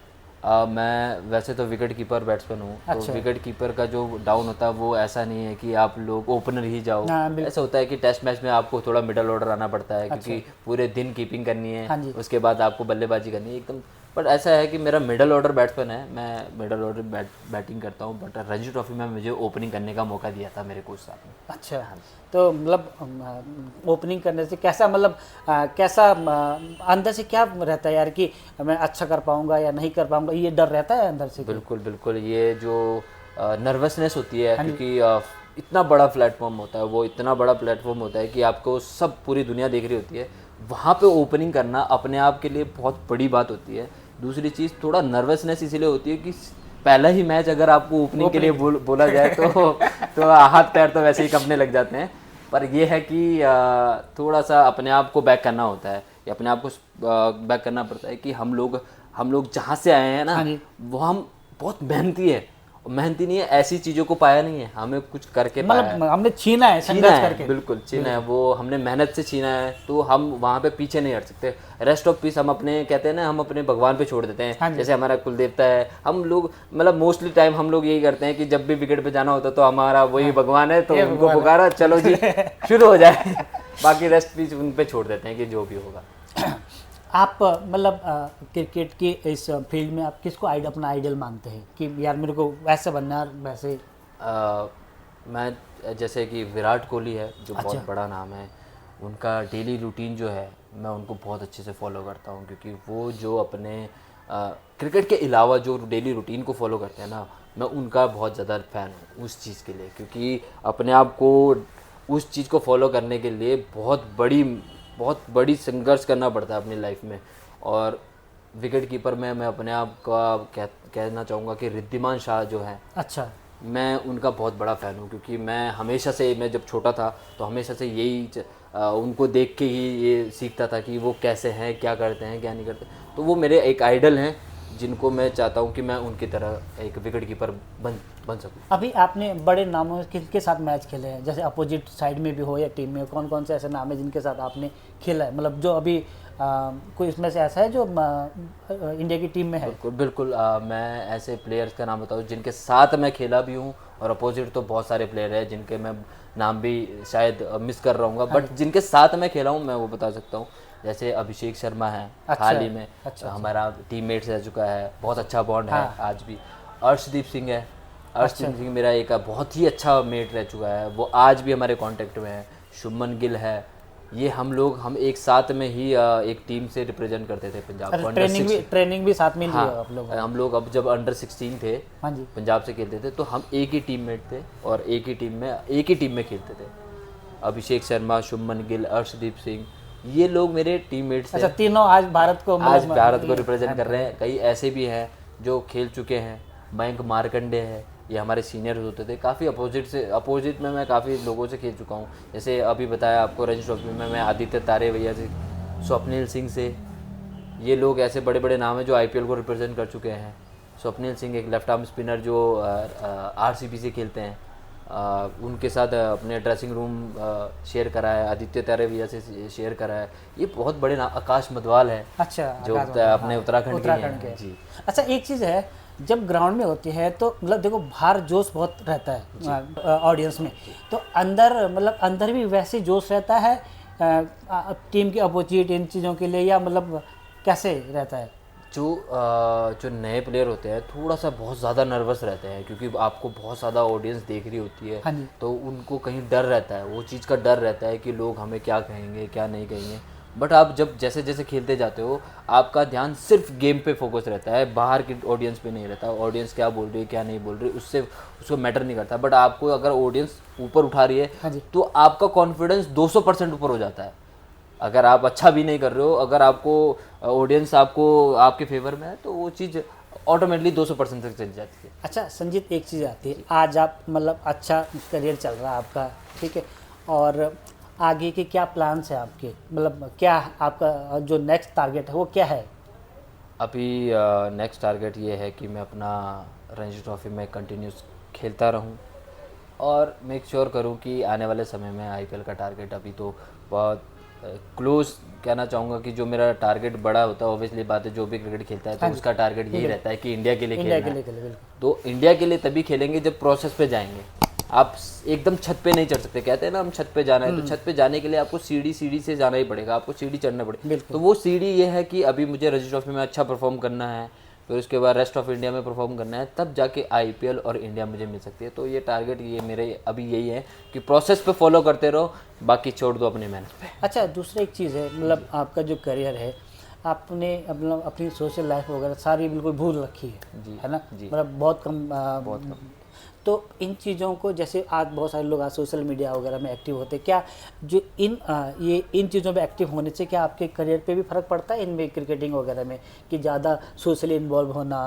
मैं वैसे तो विकेट कीपर बैट्समैन हूँ। अच्छा। तो विकेट कीपर का जो डाउन होता है वो ऐसा नहीं है कि आप लोग ओपनर ही जाओ। हाँ, ऐसा होता है कि टेस्ट मैच में आपको थोड़ा मिडल ऑर्डर आना पड़ता है, क्योंकि पूरे दिन कीपिंग करनी है। हाँ जी। उसके बाद आपको बल्लेबाजी करनी है एकदम। बट ऐसा है कि मेरा मिडल ऑर्डर बैट्समैन है, मैं मिडल ऑर्डर बैटिंग करता हूँ। बट रणजी ट्रॉफी में मुझे ओपनिंग करने का मौका दिया था मेरे कोच साहब ने। अच्छा। तो मतलब ओपनिंग करने से कैसा, मतलब कैसा अंदर से क्या रहता है यार कि मैं अच्छा कर पाऊंगा या नहीं कर पाऊंगा, ये डर रहता है अंदर से? बिल्कुल बिल्कुल, ये जो नर्वसनेस होती है, क्योंकि इतना बड़ा प्लेटफॉर्म होता है, वो इतना बड़ा प्लेटफॉर्म होता है कि आपको सब पूरी दुनिया देख रही होती है। वहाँ पे ओपनिंग करना अपने आप के लिए बहुत बड़ी बात होती है। दूसरी चीज़, थोड़ा नर्वसनेस इसीलिए होती है कि पहला ही मैच अगर आपको ओपनिंग के लिए बोला जाए तो हाथ पैर तो वैसे ही कंपने लग जाते हैं। पर यह है कि थोड़ा सा अपने आप को बैक करना होता है, या अपने आप को बैक करना पड़ता है कि हम लोग जहाँ से आए हैं ना, वो हम बहुत मेहनती है। मेहनती नहीं है, ऐसी चीज़ों को पाया नहीं है, हमें कुछ करके पाया है। मतलब हमने छीना है, संघर्ष करके। बिल्कुल छीना है, वो हमने मेहनत से छीना है। तो हम वहाँ पे पीछे नहीं हट सकते। रेस्ट ऑफ पीस हम अपने, कहते हैं ना, हम अपने भगवान पे छोड़ देते हैं। जैसे हमारा कुल देवता है, हम लोग मतलब मोस्टली टाइम हम लोग यही करते हैं कि जब भी विकेट पे जाना होता तो हमारा वही भगवान है, तो उनको पुकारा, चलो जी शुरू हो जाए। बाकी रेस्ट पीस उन पे छोड़ देते हैं कि जो भी होगा। आप मतलब क्रिकेट की इस फील्ड में आप किसको अपना आइडल मानते हैं कि यार मेरे को वैसे बनना है? वैसे मैं जैसे कि विराट कोहली है, जो अच्छा। बहुत बड़ा नाम है। उनका डेली रूटीन जो है, मैं उनको बहुत अच्छे से फॉलो करता हूँ, क्योंकि वो जो अपने क्रिकेट के अलावा जो डेली रूटीन को फॉलो करते हैं ना, मैं उनका बहुत ज़्यादा फ़ैन हूँ उस चीज़ के लिए। क्योंकि अपने आप को उस चीज़ को फॉलो करने के लिए बहुत बड़ी संघर्ष करना पड़ता है अपनी लाइफ में। और विकेट कीपर में मैं अपने आप का कहना चाहूँगा कि रिद्धिमान शाह जो है, अच्छा, मैं उनका बहुत बड़ा फ़ैन हूँ। क्योंकि मैं जब छोटा था तो हमेशा से यही उनको देख के ही ये सीखता था कि वो कैसे हैं, क्या करते हैं, क्या नहीं करते। तो वो मेरे एक आइडल हैं, जिनको मैं चाहता हूँ कि मैं उनकी तरह एक विकेट कीपर बन सकूँ। अभी आपने बड़े नामों किसके साथ मैच खेले हैं? जैसे अपोजिट साइड में भी हो या टीम में, कौन कौन से ऐसे नाम है जिनके साथ आपने खेला है? मतलब जो अभी कोई इसमें से ऐसा है जो इंडिया की टीम में है? बिल्कुल बिल्कुल, मैं ऐसे प्लेयर्स का नाम बताऊँ जिनके साथ मैं खेला भी हूँ, और अपोजिट तो बहुत सारे प्लेयर हैं जिनके मैं नाम भी शायद मिस कर रहा हूँ, बट जिनके साथ मैं खेला हूँ मैं वो बता सकता हूँ। जैसे अभिषेक शर्मा है, हाल ही में हमारा टीममेट्स रह चुका है, बहुत अच्छा बॉन्ड है आज भी। अर्शदीप सिंह है, अर्शदीप सिंह मेरा एक बहुत ही अच्छा मेट रह चुका है, वो आज भी हमारे कांटेक्ट में है। शुभमन गिल है, ये हम एक साथ में ही एक टीम से रिप्रेजेंट करते थे पंजाब को। ट्रेनिंग भी साथ में लिया आप लोग? हम लोग अब जब अंडर 16 थे, हाँ जी, पंजाब से खेलते थे, तो हम एक ही टीममेट थे और एक ही टीम में खेलते थे। अभिषेक शर्मा, शुभमन गिल, अर्शदीप सिंह, ये लोग मेरे टीममेट्स थे। अच्छा, तीनों आज भारत को रिप्रेजेंट कर रहे हैं। कई ऐसे भी हैं जो खेल चुके हैं, मयंक मार्कंडे है, ये हमारे सीनियर होते थे। काफ़ी अपोजिट में मैं काफ़ी लोगों से खेल चुका हूँ। जैसे अभी बताया आपको रणजी ट्रॉफी में मैं आदित्य तारे भैया से, स्वप्निल सिंह से, ये लोग ऐसे बड़े बड़े नाम हैं जो आईपीएल को रिप्रेजेंट कर चुके हैं। स्वप्निल सिंह एक लेफ्ट आर्म स्पिनर जो आरसीबी से खेलते हैं, उनके साथ अपने ड्रेसिंग रूम शेयर करा है। आदित्य तारे भैया से शेयर करा है। ये बहुत बड़े नाम, आकाश मधवाल है अच्छा, जो अपने उत्तराखंड के हैं। जी। अच्छा, एक चीज़ है, जब ग्राउंड में होती है तो मतलब देखो बाहर जोश बहुत रहता है ऑडियंस में, तो अंदर मतलब अंदर भी वैसे जोश रहता है टीम के अपोजिट इन चीज़ों के लिए, या मतलब कैसे रहता है? जो नए प्लेयर होते हैं थोड़ा सा बहुत ज़्यादा नर्वस रहते हैं, क्योंकि आपको बहुत ज़्यादा ऑडियंस देख रही होती है। हाँ जी। तो उनको कहीं डर रहता है, वो चीज़ का डर रहता है कि लोग हमें क्या कहेंगे क्या नहीं कहेंगे। बट आप जब जैसे जैसे खेलते जाते हो, आपका ध्यान सिर्फ गेम पे फोकस रहता है, बाहर की ऑडियंस पे नहीं रहता। ऑडियंस क्या बोल रही है क्या नहीं बोल रही उससे उसको मैटर नहीं करता। बट आपको अगर ऑडियंस ऊपर उठा रही है, हाँ जी, तो आपका कॉन्फिडेंस 200% ऊपर हो जाता है। अगर आप अच्छा भी नहीं कर रहे हो, अगर आपको ऑडियंस आपको आपके फेवर में है, तो वो चीज़ ऑटोमेटिकली 200% तक चली जाती है। अच्छा संजीत, एक चीज़ आती है, आज आप मतलब अच्छा करियर चल रहा है आपका, ठीक है, और आगे के क्या प्लान्स हैं आपके, मतलब क्या आपका जो नेक्स्ट टारगेट है वो क्या है? अभी नेक्स्ट टारगेट ये है कि मैं अपना रणजी ट्रॉफी में कंटिन्यूस खेलता रहूं और मेक श्योर करूं कि आने वाले समय में आईपीएल का टारगेट, अभी तो बहुत क्लोज कहना चाहूँगा कि जो मेरा टारगेट बड़ा होता है, ऑब्वियसली बात है, जो भी क्रिकेट खेलता है तो उसका टारगेट यही रहता है कि इंडिया के लिए खेलना है। तो इंडिया के लिए तभी खेलेंगे जब प्रोसेस पे जाएंगे। आप एकदम छत पे नहीं चढ़ सकते, कहते हैं ना हम छत पे जाना है, तो छत पे जाने के लिए आपको सीढ़ी से जाना ही पड़ेगा, आपको सीढ़ी चढ़ना पड़ेगा। तो वो सीढ़ी ये है कि अभी मुझे रणजी ट्रॉफी में अच्छा परफॉर्म करना है, फिर उसके बाद रेस्ट ऑफ इंडिया में परफॉर्म करना है, तब जाके आईपीएल और इंडिया मुझे मिल सकती है। तो ये टारगेट ये मेरे अभी यही है कि प्रोसेस पे फॉलो करते रहो, बाकी छोड़ दो अपनी मेहनत पे। अच्छा, दूसरा एक चीज़ है, मतलब आपका जो करियर है, आपने मतलब अपनी सोशल लाइफ वगैरह सारी बिल्कुल भूल रखी है ना? मतलब बहुत कम। तो इन चीज़ों को, जैसे आज बहुत सारे लोग आज सोशल मीडिया वगैरह में एक्टिव होते हैं, क्या जो इन चीज़ों पे एक्टिव होने से क्या आपके करियर पे भी फ़र्क पड़ता है इनमें, क्रिकेटिंग वगैरह में, कि ज़्यादा सोशली इन्वॉल्व होना,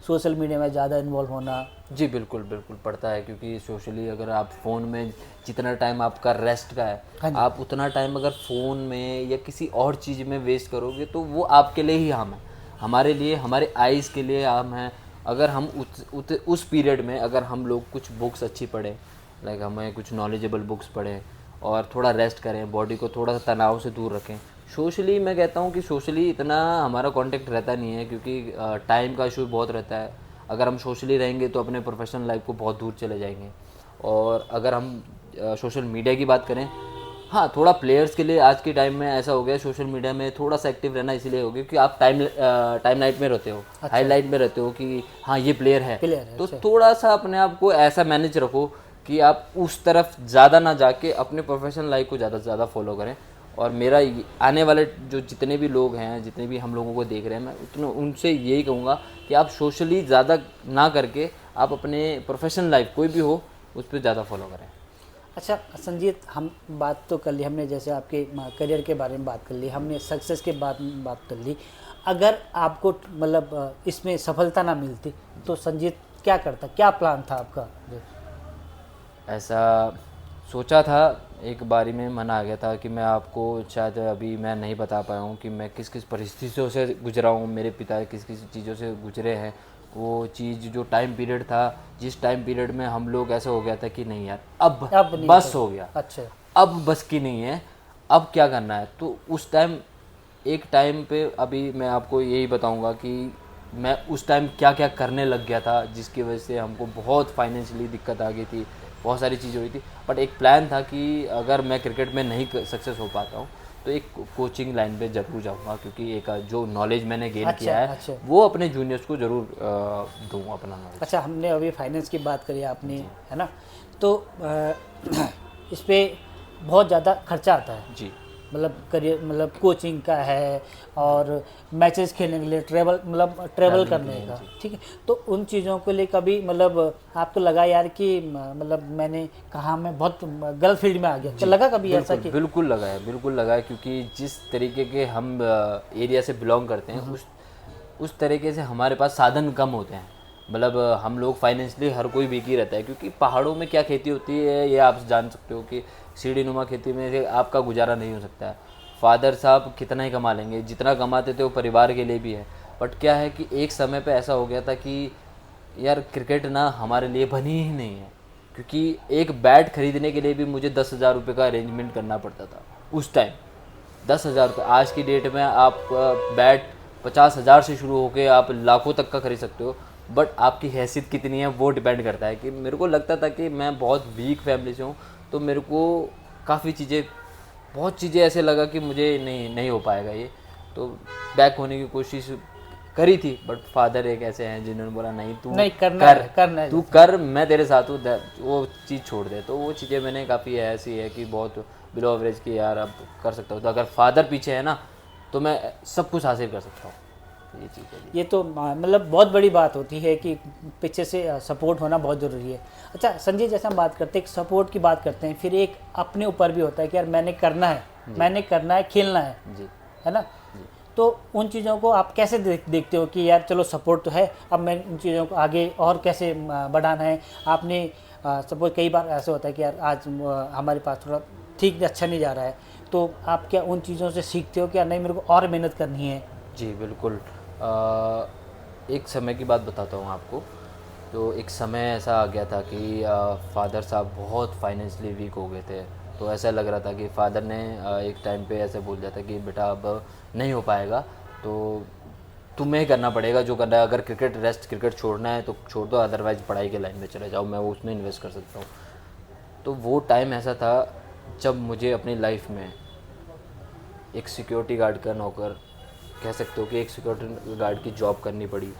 सोशल मीडिया में ज़्यादा इन्वॉल्व होना? जी बिल्कुल पड़ता है, क्योंकि सोशली अगर आप फ़ोन में जितना टाइम आपका रेस्ट का है, आप उतना टाइम अगर फ़ोन में या किसी और चीज़ में वेस्ट करोगे तो वो आपके लिए ही हार्म है, हमारे लिए, हमारे आइज़ के लिए हार्म है। अगर हम उस पीरियड में अगर हम लोग कुछ बुक्स अच्छी पढ़ें, लाइक हमें कुछ नॉलेजेबल बुक्स पढ़ें और थोड़ा रेस्ट करें, बॉडी को थोड़ा सा तनाव से दूर रखें। सोशली मैं कहता हूँ कि सोशली इतना हमारा कांटेक्ट रहता नहीं है, क्योंकि टाइम का इशू बहुत रहता है। अगर हम सोशली रहेंगे तो अपने प्रोफेशनल लाइफ को बहुत दूर चले जाएंगे। और अगर हम सोशल मीडिया की बात करें, हाँ थोड़ा प्लेयर्स के लिए आज के टाइम में ऐसा हो गया, सोशल मीडिया में थोड़ा सा एक्टिव रहना इसलिए हो गया क्योंकि आप टाइम लाइट में रहते हो, हाईलाइट में रहते हो कि हाँ ये प्लेयर है, तो थोड़ा सा अपने आप को ऐसा मैनेज रखो कि आप उस तरफ ज़्यादा ना जाके अपने प्रोफेशनल लाइफ को ज़्यादा से ज़्यादा फॉलो करें। और मेरा आने वाले जो जितने भी लोग हैं, जितने भी हम लोगों को देख रहे हैं, मैं उतने उनसे यही कहूँगा कि आप सोशली ज़्यादा ना करके आप अपने प्रोफेशनल लाइफ कोई भी हो उस पर ज़्यादा फॉलो करें। अच्छा संजीत, हम बात तो कर ली हमने, जैसे आपके करियर के बारे में बात कर ली हमने, सक्सेस के बारे में बात कर ली। अगर आपको मतलब इसमें सफलता ना मिलती तो संजीत क्या करता, क्या प्लान था आपका? ऐसा सोचा था, एक बारी में मन आ गया था कि मैं आपको शायद अभी मैं नहीं बता पाया हूँ कि मैं किस किस परिस्थितियों से गुजरा हूँ, मेरे पिता किस किस चीज़ों से गुजरे हैं। वो चीज़ जो टाइम पीरियड था, जिस टाइम पीरियड में हम लोग ऐसा हो गया था कि नहीं यार अब बस हो गया, अच्छा अब बस की नहीं है, अब क्या करना है। तो उस टाइम एक टाइम पे अभी मैं आपको यही बताऊंगा कि मैं उस टाइम क्या क्या करने लग गया था, जिसकी वजह से हमको बहुत फाइनेंशियली दिक्कत आ गई थी, बहुत सारी चीज़ें हुई थी। बट एक प्लान था कि अगर मैं क्रिकेट में नहीं सक्सेस हो पाता हूँ तो एक कोचिंग लाइन पे ज़रूर जाऊँगा, क्योंकि एक जो नॉलेज मैंने गेन किया है वो अपने जूनियर्स को ज़रूर दूँ अपना नॉलेज। अच्छा, हमने अभी फाइनेंस की बात करी आपने, है ना, तो इस पर बहुत ज़्यादा खर्चा आता है जी, मतलब करियर, मतलब कोचिंग का है और मैचेस खेलने के लिए ट्रेवल करने का, ठीक है। तो उन चीज़ों के लिए कभी मतलब आपको लगा यार कि मतलब मैंने कहा मैं बहुत गलत फील्ड में आ गया, क्या लगा कभी ऐसा? कि बिल्कुल लगा है, क्योंकि जिस तरीके के हम एरिया से बिलोंग करते हैं उस तरीके से हमारे पास साधन कम होते हैं। मतलब हम लोग फाइनेंशियली हर कोई वीक ही रहता है, क्योंकि पहाड़ों में क्या खेती होती है ये आप जान सकते हो कि सीढ़ी नुमा खेती में से आपका गुजारा नहीं हो सकता है। फादर साहब कितना ही कमा लेंगे, जितना कमाते थे वो परिवार के लिए भी है, बट क्या है कि एक समय पे ऐसा हो गया था कि यार क्रिकेट ना हमारे लिए बनी ही नहीं है, क्योंकि एक बैट खरीदने के लिए भी मुझे 10,000 रुपये का अरेंजमेंट करना पड़ता था उस टाइम। 10,000 रुपये, आज की डेट में आप बैट 50,000 से शुरू होकर आप लाखों तक का खरीद सकते हो, बट आपकी हैसियत कितनी है वो डिपेंड करता है। कि मेरे को लगता था कि मैं बहुत वीक फैमिली से हूँ, तो मेरे को काफ़ी चीज़ें, बहुत चीज़ें ऐसे लगा कि मुझे नहीं हो पाएगा ये, तो बैक होने की कोशिश करी थी, बट फादर एक ऐसे हैं जिन्होंने बोला नहीं तू नहीं करना है, तू कर, मैं तेरे साथ हूँ, वो चीज़ छोड़ दे। तो वो चीज़ें मैंने काफ़ी ऐसी है कि बहुत बिलो एवरेज की यार अब कर सकता हूँ, तो अगर फादर पीछे है ना तो मैं सब कुछ हासिल कर सकता हूँ। तो ये चीज़ है। ये तो मतलब बहुत बड़ी बात होती है कि पीछे से सपोर्ट होना बहुत ज़रूरी है। अच्छा संजय, जैसे हम बात करते हैं, एक सपोर्ट की बात करते हैं, फिर एक अपने ऊपर भी होता है कि यार मैंने करना है, खेलना है जी, है ना। तो उन चीज़ों को आप कैसे देखते हो कि यार चलो सपोर्ट तो है, अब मैं उन चीज़ों को आगे और कैसे बढ़ाना है। आपने सपोज कई बार ऐसा होता है कि यार आज हमारे पास थोड़ा ठीक अच्छा नहीं जा रहा है, तो आप क्या उन चीज़ों से सीखते हो कि यार नहीं मेरे को और मेहनत करनी है? जी बिल्कुल। एक समय की बात बताता हूँ आपको। तो एक समय ऐसा आ गया था कि फादर साहब बहुत फाइनेंशियली वीक हो गए थे, तो ऐसा लग रहा था कि फादर ने एक टाइम पे ऐसे बोल दिया था कि बेटा अब नहीं हो पाएगा, तो तुम्हें करना पड़ेगा जो करना है। अगर क्रिकेट छोड़ना है तो छोड़ दो, अदरवाइज़ पढ़ाई के लाइन में चले जाओ, मैं वो उसमें इन्वेस्ट कर सकता हूँ। तो वो टाइम ऐसा था जब मुझे अपनी लाइफ में एक सिक्योरिटी गार्ड का नौकर, कह सकते हो कि एक सिक्योरिटी गार्ड की जॉब करनी पड़ी।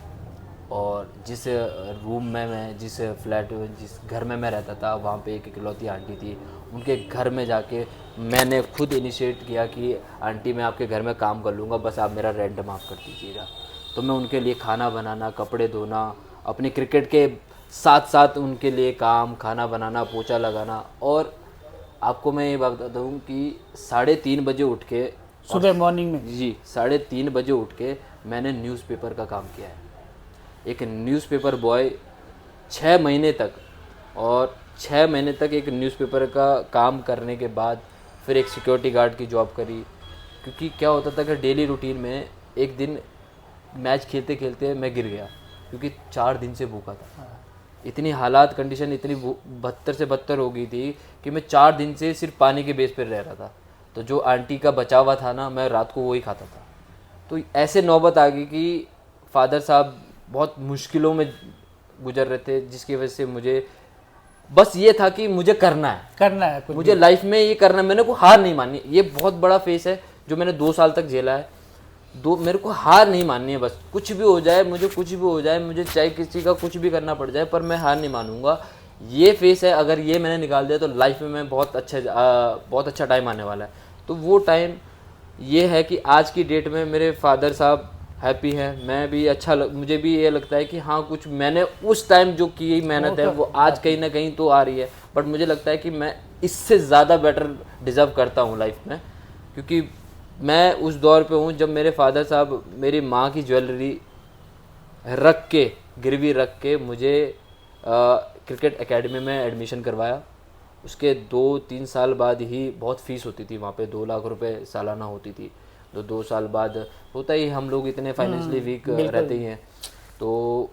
और जिस रूम में मैं, जिस फ्लैट में, जिस घर में मैं रहता था, वहाँ पे एक इकलौती आंटी थी। उनके घर में जाके मैंने खुद इनिशिएट किया कि आंटी मैं आपके घर में काम कर लूँगा, बस आप मेरा रेंट माफ़ कर दीजिएगा। तो मैं उनके लिए खाना बनाना, कपड़े धोना, अपनी क्रिकेट के साथ साथ उनके लिए काम, खाना बनाना, पोछा लगाना। और आपको मैं ये बात बताता हूँ कि 3:30 बजे उठ के, सुबह मॉर्निंग में? जी 3:30 बजे उठ के मैंने न्यूज़पेपर का काम किया है। एक न्यूज़पेपर बॉय 6 महीने तक, और 6 महीने तक एक न्यूज़पेपर का काम करने के बाद फिर एक सिक्योरिटी गार्ड की जॉब करी। क्योंकि क्या होता था कि डेली रूटीन में एक दिन मैच खेलते खेलते मैं गिर गया, क्योंकि 4 दिन से भूखा था। इतनी हालात कंडीशन इतनी बदतर से बदतर हो गई थी कि मैं 4 दिन से सिर्फ पानी के बेस पर रह रहा था। तो जो आंटी का बचा हुआ था ना, मैं रात को वही खाता था। तो ऐसे नौबत आ गई कि फादर साहब बहुत मुश्किलों में गुजर रहे थे, जिसकी वजह से मुझे बस ये था कि मुझे करना है कुछ मुझे लाइफ में ये करना है। मैंने को हार नहीं माननी। ये बहुत बड़ा फेस है जो मैंने 2 साल तक झेला है। मेरे को हार नहीं माननी है, बस कुछ भी हो जाए, मुझे चाहे किसी का कुछ भी करना पड़ जाए, पर मैं हार नहीं मानूंगा। ये फेस है, अगर ये मैंने निकाल दिया तो लाइफ में मैं बहुत अच्छा टाइम आने वाला है। तो वो टाइम ये है कि आज की डेट में मेरे फादर साहब हैप्पी हैं, मैं भी मुझे भी ये लगता है कि हाँ कुछ मैंने उस टाइम जो की मेहनत है वो आज कहीं ना कहीं तो आ रही है। बट मुझे लगता है कि मैं इससे ज़्यादा बेटर डिज़र्व करता हूँ लाइफ में, क्योंकि मैं उस दौर पे हूँ जब मेरे फादर साहब मेरी माँ की ज्वेलरी रख के, गिरवी रख के मुझे क्रिकेट एकेडमी में एडमिशन करवाया। उसके 2-3 साल बाद ही, बहुत फ़ीस होती थी वहाँ पे, 2 लाख रुपए सालाना होती थी। तो 2 साल बाद होता ही, हम लोग इतने फाइनेंशियली वीक रहते ही हैं। तो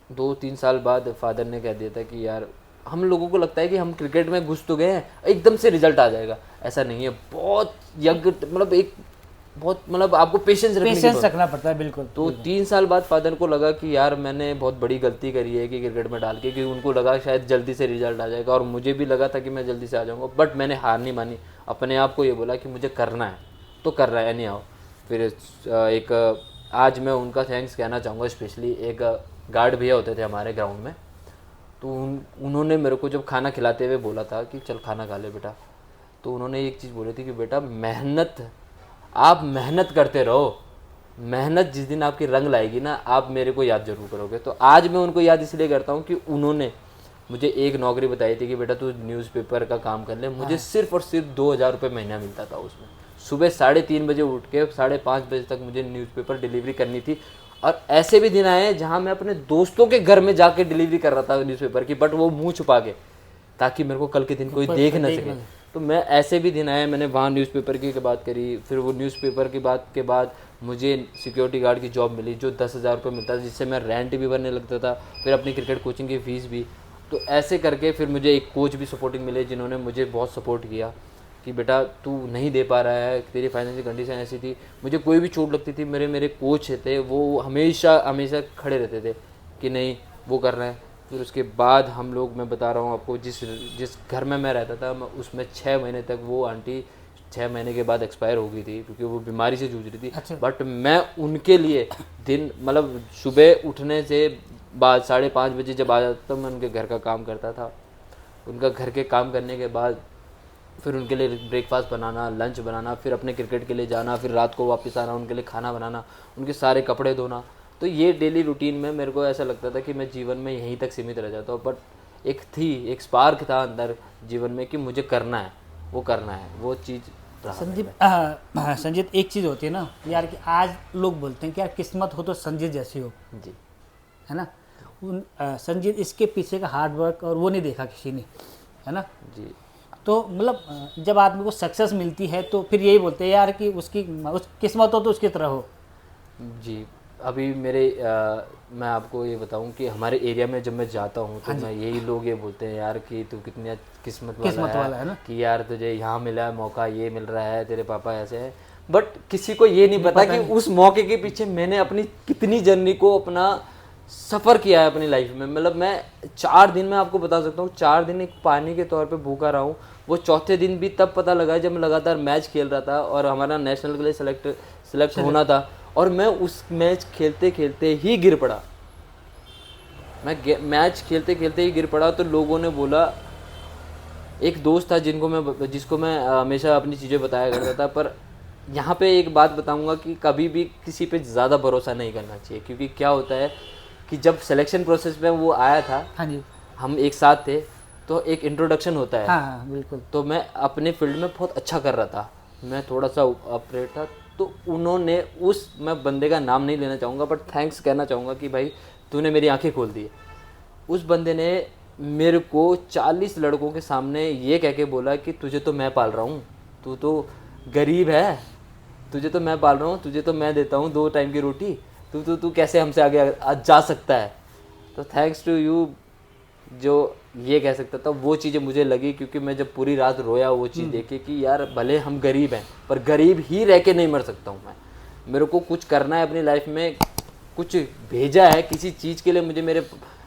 2-3 साल बाद फादर ने कह दिया था कि यार, हम लोगों को लगता है कि हम क्रिकेट में घुस तो गए हैं, एकदम से रिजल्ट आ जाएगा। ऐसा नहीं है, बहुत मतलब आपको पेशेंस रखना पड़ता है। बिल्कुल। तो 3 साल बाद फादर को लगा कि यार मैंने बहुत बड़ी गलती करी है कि क्रिकेट में डाल के, कि उनको लगा शायद जल्दी से रिजल्ट आ जाएगा, और मुझे भी लगा था कि मैं जल्दी से आ जाऊँगा। बट मैंने हार नहीं मानी, अपने आप को ये बोला कि मुझे करना है तो कर रहा है, नहीं आओ। फिर आज मैं उनका थैंक्स कहना चाहूँगा। स्पेशली एक गार्ड भैया होते थे हमारे ग्राउंड में, तो उन्होंने मेरे को जब खाना खिलाते हुए बोला था कि चल खाना खा ले बेटा, तो उन्होंने एक चीज़ बोली थी कि बेटा आप मेहनत करते रहो, मेहनत जिस दिन आपकी रंग लाएगी ना, आप मेरे को याद ज़रूर करोगे। तो आज मैं उनको याद इसलिए करता हूँ कि उन्होंने मुझे एक नौकरी बताई थी कि बेटा तू न्यूज़पेपर का काम कर ले। मुझे सिर्फ और सिर्फ 2,000 रुपये महीना मिलता था उसमें, सुबह 3:30 बजे उठ के 5:30 बजे तक मुझे न्यूज़पेपर डिलीवरी करनी थी। और ऐसे भी दिन आए जहाँ मैं अपने दोस्तों के घर में जाके डिलीवरी कर रहा था न्यूज़पेपर की, बट वो मुंह छुपा के, ताकि मेरे को कल के दिन कोई देख ना सके। तो मैं ऐसे भी दिन आए, मैंने वहाँ न्यूज़पेपर की बात करी, फिर वो न्यूज़पेपर की बात के बाद मुझे सिक्योरिटी गार्ड की जॉब मिली जो 10,000 रुपये मिलता था, जिससे मैं रेंट भी भरने लगता था, फिर अपनी क्रिकेट कोचिंग की फ़ीस भी। तो ऐसे करके फिर मुझे एक कोच भी सपोर्टिंग मिले जिन्होंने मुझे बहुत सपोर्ट किया कि बेटा तू नहीं दे पा रहा है, तेरी फाइनेंशियल कंडीशन ऐसी थी। मुझे कोई भी चोट लगती थी, मेरे कोच थे वो हमेशा खड़े रहते थे कि नहीं वो कर रहे हैं। फिर उसके बाद हम लोग, मैं बता रहा हूँ आपको, जिस घर में मैं रहता था, मैं उसमें 6 महीने तक, वो आंटी 6 महीने के बाद एक्सपायर हो गई थी क्योंकि वो बीमारी से जूझ रही थी। अच्छा। बट मैं उनके लिए दिन, मतलब सुबह उठने से बाद 5:30 बजे जब आ जाता मैं उनके घर का काम करता था। उनका घर के काम करने के बाद फिर उनके लिए ब्रेकफास्ट बनाना, लंच बनाना, फिर अपने क्रिकेट के लिए जाना, फिर रात को वापस आना, उनके लिए खाना बनाना, उनके सारे कपड़े धोना। तो ये डेली रूटीन में मेरे को ऐसा लगता था कि मैं जीवन में यहीं तक सीमित रह जाता हूँ। बट एक स्पार्क था अंदर जीवन में कि मुझे करना है, वो करना है, वो चीज़ रहा। संजीत एक चीज़ होती है ना यार कि आज लोग बोलते हैं कि यार किस्मत हो तो संजीत जैसी हो, जी, है ना। संजीत इसके पीछे का हार्ड वर्क और वो नहीं देखा किसी ने, है ना जी। तो मतलब जब आदमी को सक्सेस मिलती है तो फिर यही बोलते हैं यार कि उस किस्मत हो तो उसकी तरह हो। जी, अभी मैं आपको ये बताऊं कि हमारे एरिया में जब मैं जाता हूं तो मैं यही लोग ये बोलते हैं यार कि तू कितनी किस्मत वाला है ना, कि यार तुझे यहाँ मिला है मौका, ये मिल रहा है, तेरे पापा ऐसे हैं। बट किसी को ये नहीं पता कि उस मौके के पीछे मैंने अपनी कितनी जर्नी को अपना सफ़र किया है अपनी लाइफ में। मतलब मैं 4 दिन, मैं आपको बता सकता हूँ, 4 दिन एक पानी के तौर पे भूखा रहा हूँ। वो चौथे दिन भी तब पता लगा जब मैं लगातार मैच खेल रहा था और हमारा नेशनल के लिए सेलेक्ट होना था, और मैं उस मैच खेलते खेलते ही गिर पड़ा। मैं मैच खेलते खेलते ही गिर पड़ा। तो लोगों ने बोला, एक दोस्त था जिसको मैं हमेशा अपनी चीज़ें बताया करता था, पर यहाँ पे एक बात बताऊंगा कि कभी भी किसी पे ज़्यादा भरोसा नहीं करना चाहिए। क्योंकि क्या होता है कि जब सिलेक्शन प्रोसेस में वो आया था, हाँ जी, हम एक साथ थे, तो एक इंट्रोडक्शन होता है। हाँ बिल्कुल। तो मैं अपने फील्ड में बहुत अच्छा कर रहा था, मैं थोड़ा सा अपग्रेड था। तो उन्होंने मैं बंदे का नाम नहीं लेना चाहूँगा, बट थैंक्स कहना चाहूँगा कि भाई तूने मेरी आंखें खोल दी। उस बंदे ने मेरे को 40 लड़कों के सामने ये कह के बोला कि तुझे तो मैं पाल रहा हूँ, तू तो गरीब है, तुझे तो मैं पाल रहा हूँ, तुझे तो मैं देता हूँ 2 टाइम की रोटी, तू कैसे हमसे आगे जा सकता है। तो थैंक्स टू यू जो ये कह सकता था। वो चीज़ें मुझे लगी क्योंकि मैं जब पूरी रात रोया वो चीज़ देखे कि यार भले हम गरीब हैं पर गरीब ही रह के नहीं मर सकता हूँ मैं। मेरे को कुछ करना है अपनी लाइफ में, कुछ भेजा है किसी चीज़ के लिए, मुझे मेरे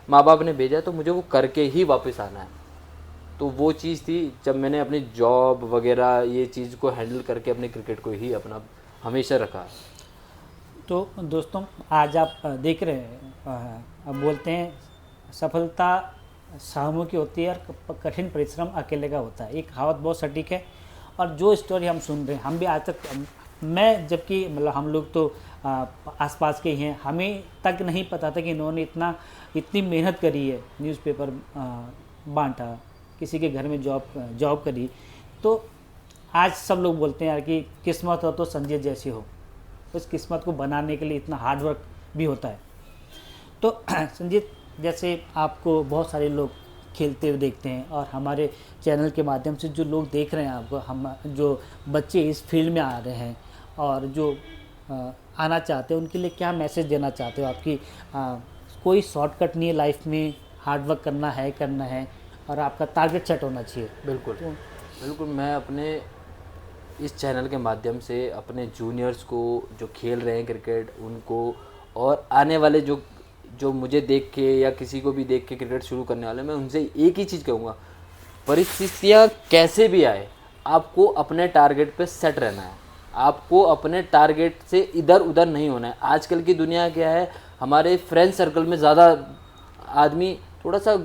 माँ बाप ने भेजा है, तो मुझे वो करके ही वापस आना है। तो वो चीज़ थी जब मैंने अपनी जॉब वगैरह ये चीज़ को हैंडल करके अपने क्रिकेट को ही अपना हमेशा रखा। तो दोस्तों आज आप देख रहे हैं, अब बोलते हैं सफलता समूह की होती है और कठिन परिश्रम अकेले का होता है। ये कहावत बहुत सटीक है। और जो स्टोरी हम सुन रहे हैं, हम भी आज तक, मैं जबकि मतलब हम लोग तो आसपास के ही हैं, हमें तक नहीं पता था कि इन्होंने इतनी मेहनत करी है, न्यूज़पेपर बांटा, किसी के घर में जॉब करी। तो आज सब लोग बोलते हैं यार कि किस्मत हो तो संजय जैसी हो। उस किस्मत को बनाने के लिए इतना हार्ड वर्क भी होता है। तो संजीत, जैसे आपको बहुत सारे लोग खेलते हुए देखते हैं और हमारे चैनल के माध्यम से जो लोग देख रहे हैं आपको, हम जो बच्चे इस फील्ड में आ रहे हैं और जो आना चाहते हैं, उनके लिए क्या मैसेज देना चाहते हो आपकी? कोई शॉर्टकट नहीं है लाइफ में, हार्ड वर्क करना है और आपका टारगेट सेट होना चाहिए। बिल्कुल मैं अपने इस चैनल के माध्यम से अपने जूनियर्स को जो खेल रहे हैं क्रिकेट, उनको और आने वाले जो मुझे देख के या किसी को भी देख के क्रिकेट शुरू करने वाले, मैं उनसे एक ही चीज़ कहूँगा, परिस्थितियाँ कैसे भी आए, आपको अपने टारगेट पे सेट रहना है। आपको अपने टारगेट से इधर उधर नहीं होना है। आजकल की दुनिया क्या है, हमारे फ्रेंड सर्कल में ज़्यादा आदमी थोड़ा सा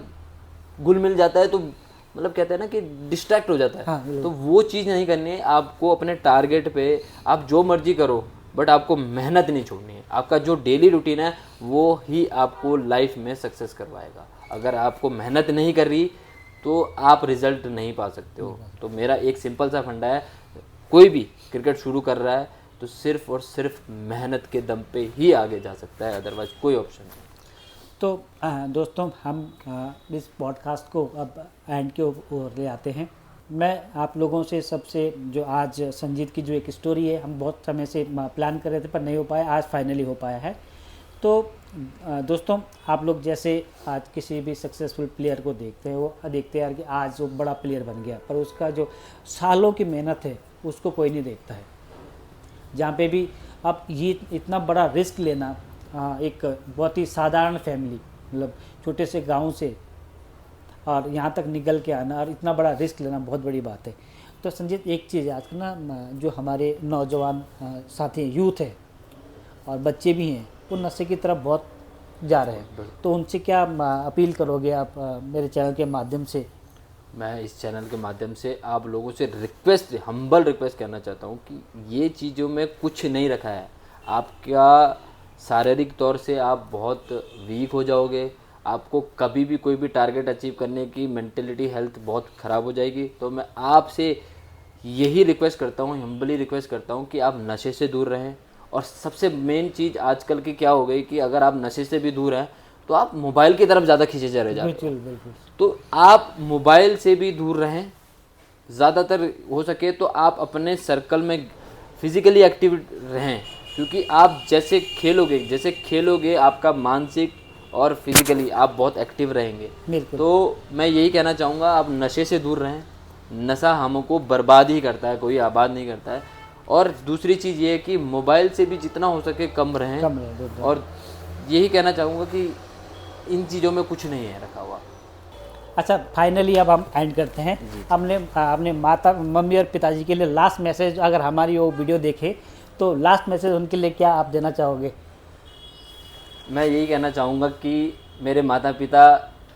घुल मिल जाता है, तो मतलब कहते हैं ना कि डिस्ट्रैक्ट हो जाता है। हाँ, तो वो चीज़ नहीं करनी है। आपको अपने टारगेट पे आप जो मर्जी करो, बट आपको मेहनत नहीं छोड़नी है। आपका जो डेली रूटीन है वो ही आपको लाइफ में सक्सेस करवाएगा। अगर आपको मेहनत नहीं कर रही तो आप रिजल्ट नहीं पा सकते हो। तो मेरा एक सिंपल सा फंडा है, कोई भी क्रिकेट शुरू कर रहा है तो सिर्फ और सिर्फ मेहनत के दम पे ही आगे जा सकता है, अदरवाइज कोई ऑप्शन नहीं। तो दोस्तों हम इस पॉडकास्ट को अब एंड के ओर ले आते हैं। मैं आप लोगों से सबसे जो आज संजीत की जो एक स्टोरी है, हम बहुत समय से प्लान कर रहे थे पर नहीं हो पाया, आज फाइनली हो पाया है। तो दोस्तों आप लोग जैसे आज किसी भी सक्सेसफुल प्लेयर को देखते हैं, वो देखते हैं कि आज वो बड़ा प्लेयर बन गया, पर उसका जो सालों की मेहनत है उसको कोई नहीं देखता है। जहाँ पे भी अब ये इतना बड़ा रिस्क लेना, एक बहुत ही साधारण फैमिली, मतलब छोटे से गांव से और यहाँ तक निकल के आना और इतना बड़ा रिस्क लेना बहुत बड़ी बात है। तो संजीत एक चीज़ है, आजकल ना जो हमारे नौजवान साथी हैं, यूथ है और बच्चे भी हैं, वो नशे की तरफ बहुत जा रहे हैं। तो उनसे क्या अपील करोगे आप मेरे चैनल के माध्यम से? मैं इस चैनल के माध्यम से आप लोगों से रिक्वेस्ट, हम्बल रिक्वेस्ट करना चाहता हूँ कि ये चीज़ों में कुछ नहीं रखा है। आपका शारीरिक तौर से आप बहुत वीक हो जाओगे, आपको कभी भी कोई भी टारगेट अचीव करने की मेंटेलिटी, हेल्थ बहुत ख़राब हो जाएगी। तो मैं आपसे यही रिक्वेस्ट करता हूँ, हम्बली रिक्वेस्ट करता हूँ कि आप नशे से दूर रहें। और सबसे मेन चीज़ आजकल की क्या हो गई कि अगर आप नशे से भी दूर हैं तो आप मोबाइल की तरफ ज़्यादा खींचे जा रहे जाते हैं। बिल्कुल बिल्कुल। तो आप मोबाइल से भी दूर रहें, ज़्यादातर हो सके तो आप अपने सर्कल में फिज़िकली एक्टिव रहें, क्योंकि आप जैसे खेलोगे आपका मानसिक और फिज़िकली आप बहुत एक्टिव रहेंगे। तो मैं यही कहना चाहूँगा, आप नशे से दूर रहें। नशा हमको बर्बाद ही करता है, कोई आबाद नहीं करता है। और दूसरी चीज़ ये है कि मोबाइल से भी जितना हो सके कम रहें। और यही कहना चाहूँगा कि इन चीज़ों में कुछ नहीं है रखा हुआ। अच्छा, फाइनली अब हम एंड करते हैं। अपने माता, मम्मी और पिताजी के लिए लास्ट मैसेज, अगर हमारी वो वीडियो देखे तो लास्ट मैसेज उनके लिए क्या आप देना चाहोगे? मैं यही कहना चाहूँगा कि मेरे माता पिता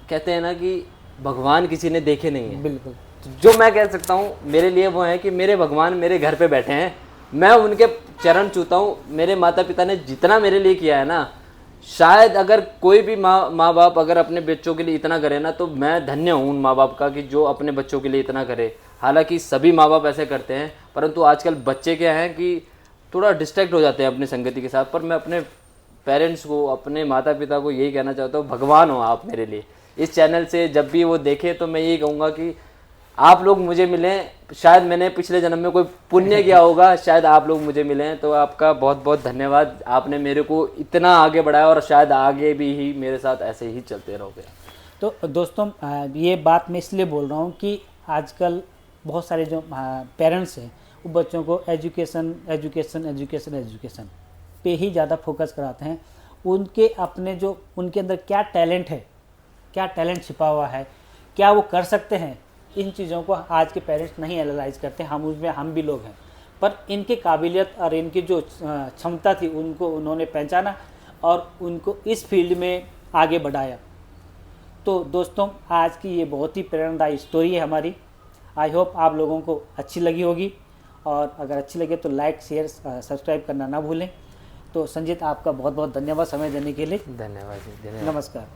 कहते हैं ना कि भगवान किसी ने देखे नहीं है। बिल्कुल। जो मैं कह सकता हूँ मेरे लिए वो है कि मेरे भगवान मेरे घर पे बैठे हैं, मैं उनके चरण छूता हूँ। मेरे माता पिता ने जितना मेरे लिए किया है ना, शायद अगर कोई भी माँ बाप अगर अपने बच्चों के लिए इतना करे ना, तो मैं धन्य हूँ उन माँ बाप का कि जो अपने बच्चों के लिए इतना करे। हालांकि सभी माँ बाप ऐसे करते हैं, परंतु आजकल बच्चे क्या हैं कि थोड़ा डिस्ट्रैक्ट हो जाते हैं अपनी संगति के साथ। पर मैं अपने पेरेंट्स को, अपने माता पिता को यही कहना चाहता हूँ, भगवान हो आप मेरे लिए। इस चैनल से जब भी वो देखे तो मैं यही कहूँगा कि आप लोग मुझे मिलें। शायद मैंने पिछले जन्म में कोई पुण्य किया होगा, शायद आप लोग मुझे मिलें। तो आपका बहुत बहुत धन्यवाद, आपने मेरे को इतना आगे बढ़ाया और शायद आगे भी ही मेरे साथ ऐसे ही चलते रहोगे। तो दोस्तों ये बात मैं इसलिए बोल रहा हूँ कि आजकल बहुत सारे जो पेरेंट्स हैं वो बच्चों को एजुकेशन एजुकेशन एजुकेशन एजुकेशन पे ही ज़्यादा फोकस कराते हैं। उनके अपने जो उनके अंदर क्या टैलेंट है, क्या टैलेंट छिपा हुआ है, क्या वो कर सकते हैं, इन चीज़ों को आज के पेरेंट्स नहीं एनालाइज करते। हम भी लोग हैं, पर इनकी काबिलियत और इनकी जो क्षमता थी उनको उन्होंने पहचाना और उनको इस फील्ड में आगे बढ़ाया। तो दोस्तों आज की ये बहुत ही प्रेरणादायी स्टोरी है हमारी। आई होप आप लोगों को अच्छी लगी होगी, और अगर अच्छी लगे तो लाइक शेयर सब्सक्राइब करना ना भूलें। तो संजीत आपका बहुत बहुत धन्यवाद समय देने के लिए। धन्यवाद जी, नमस्कार।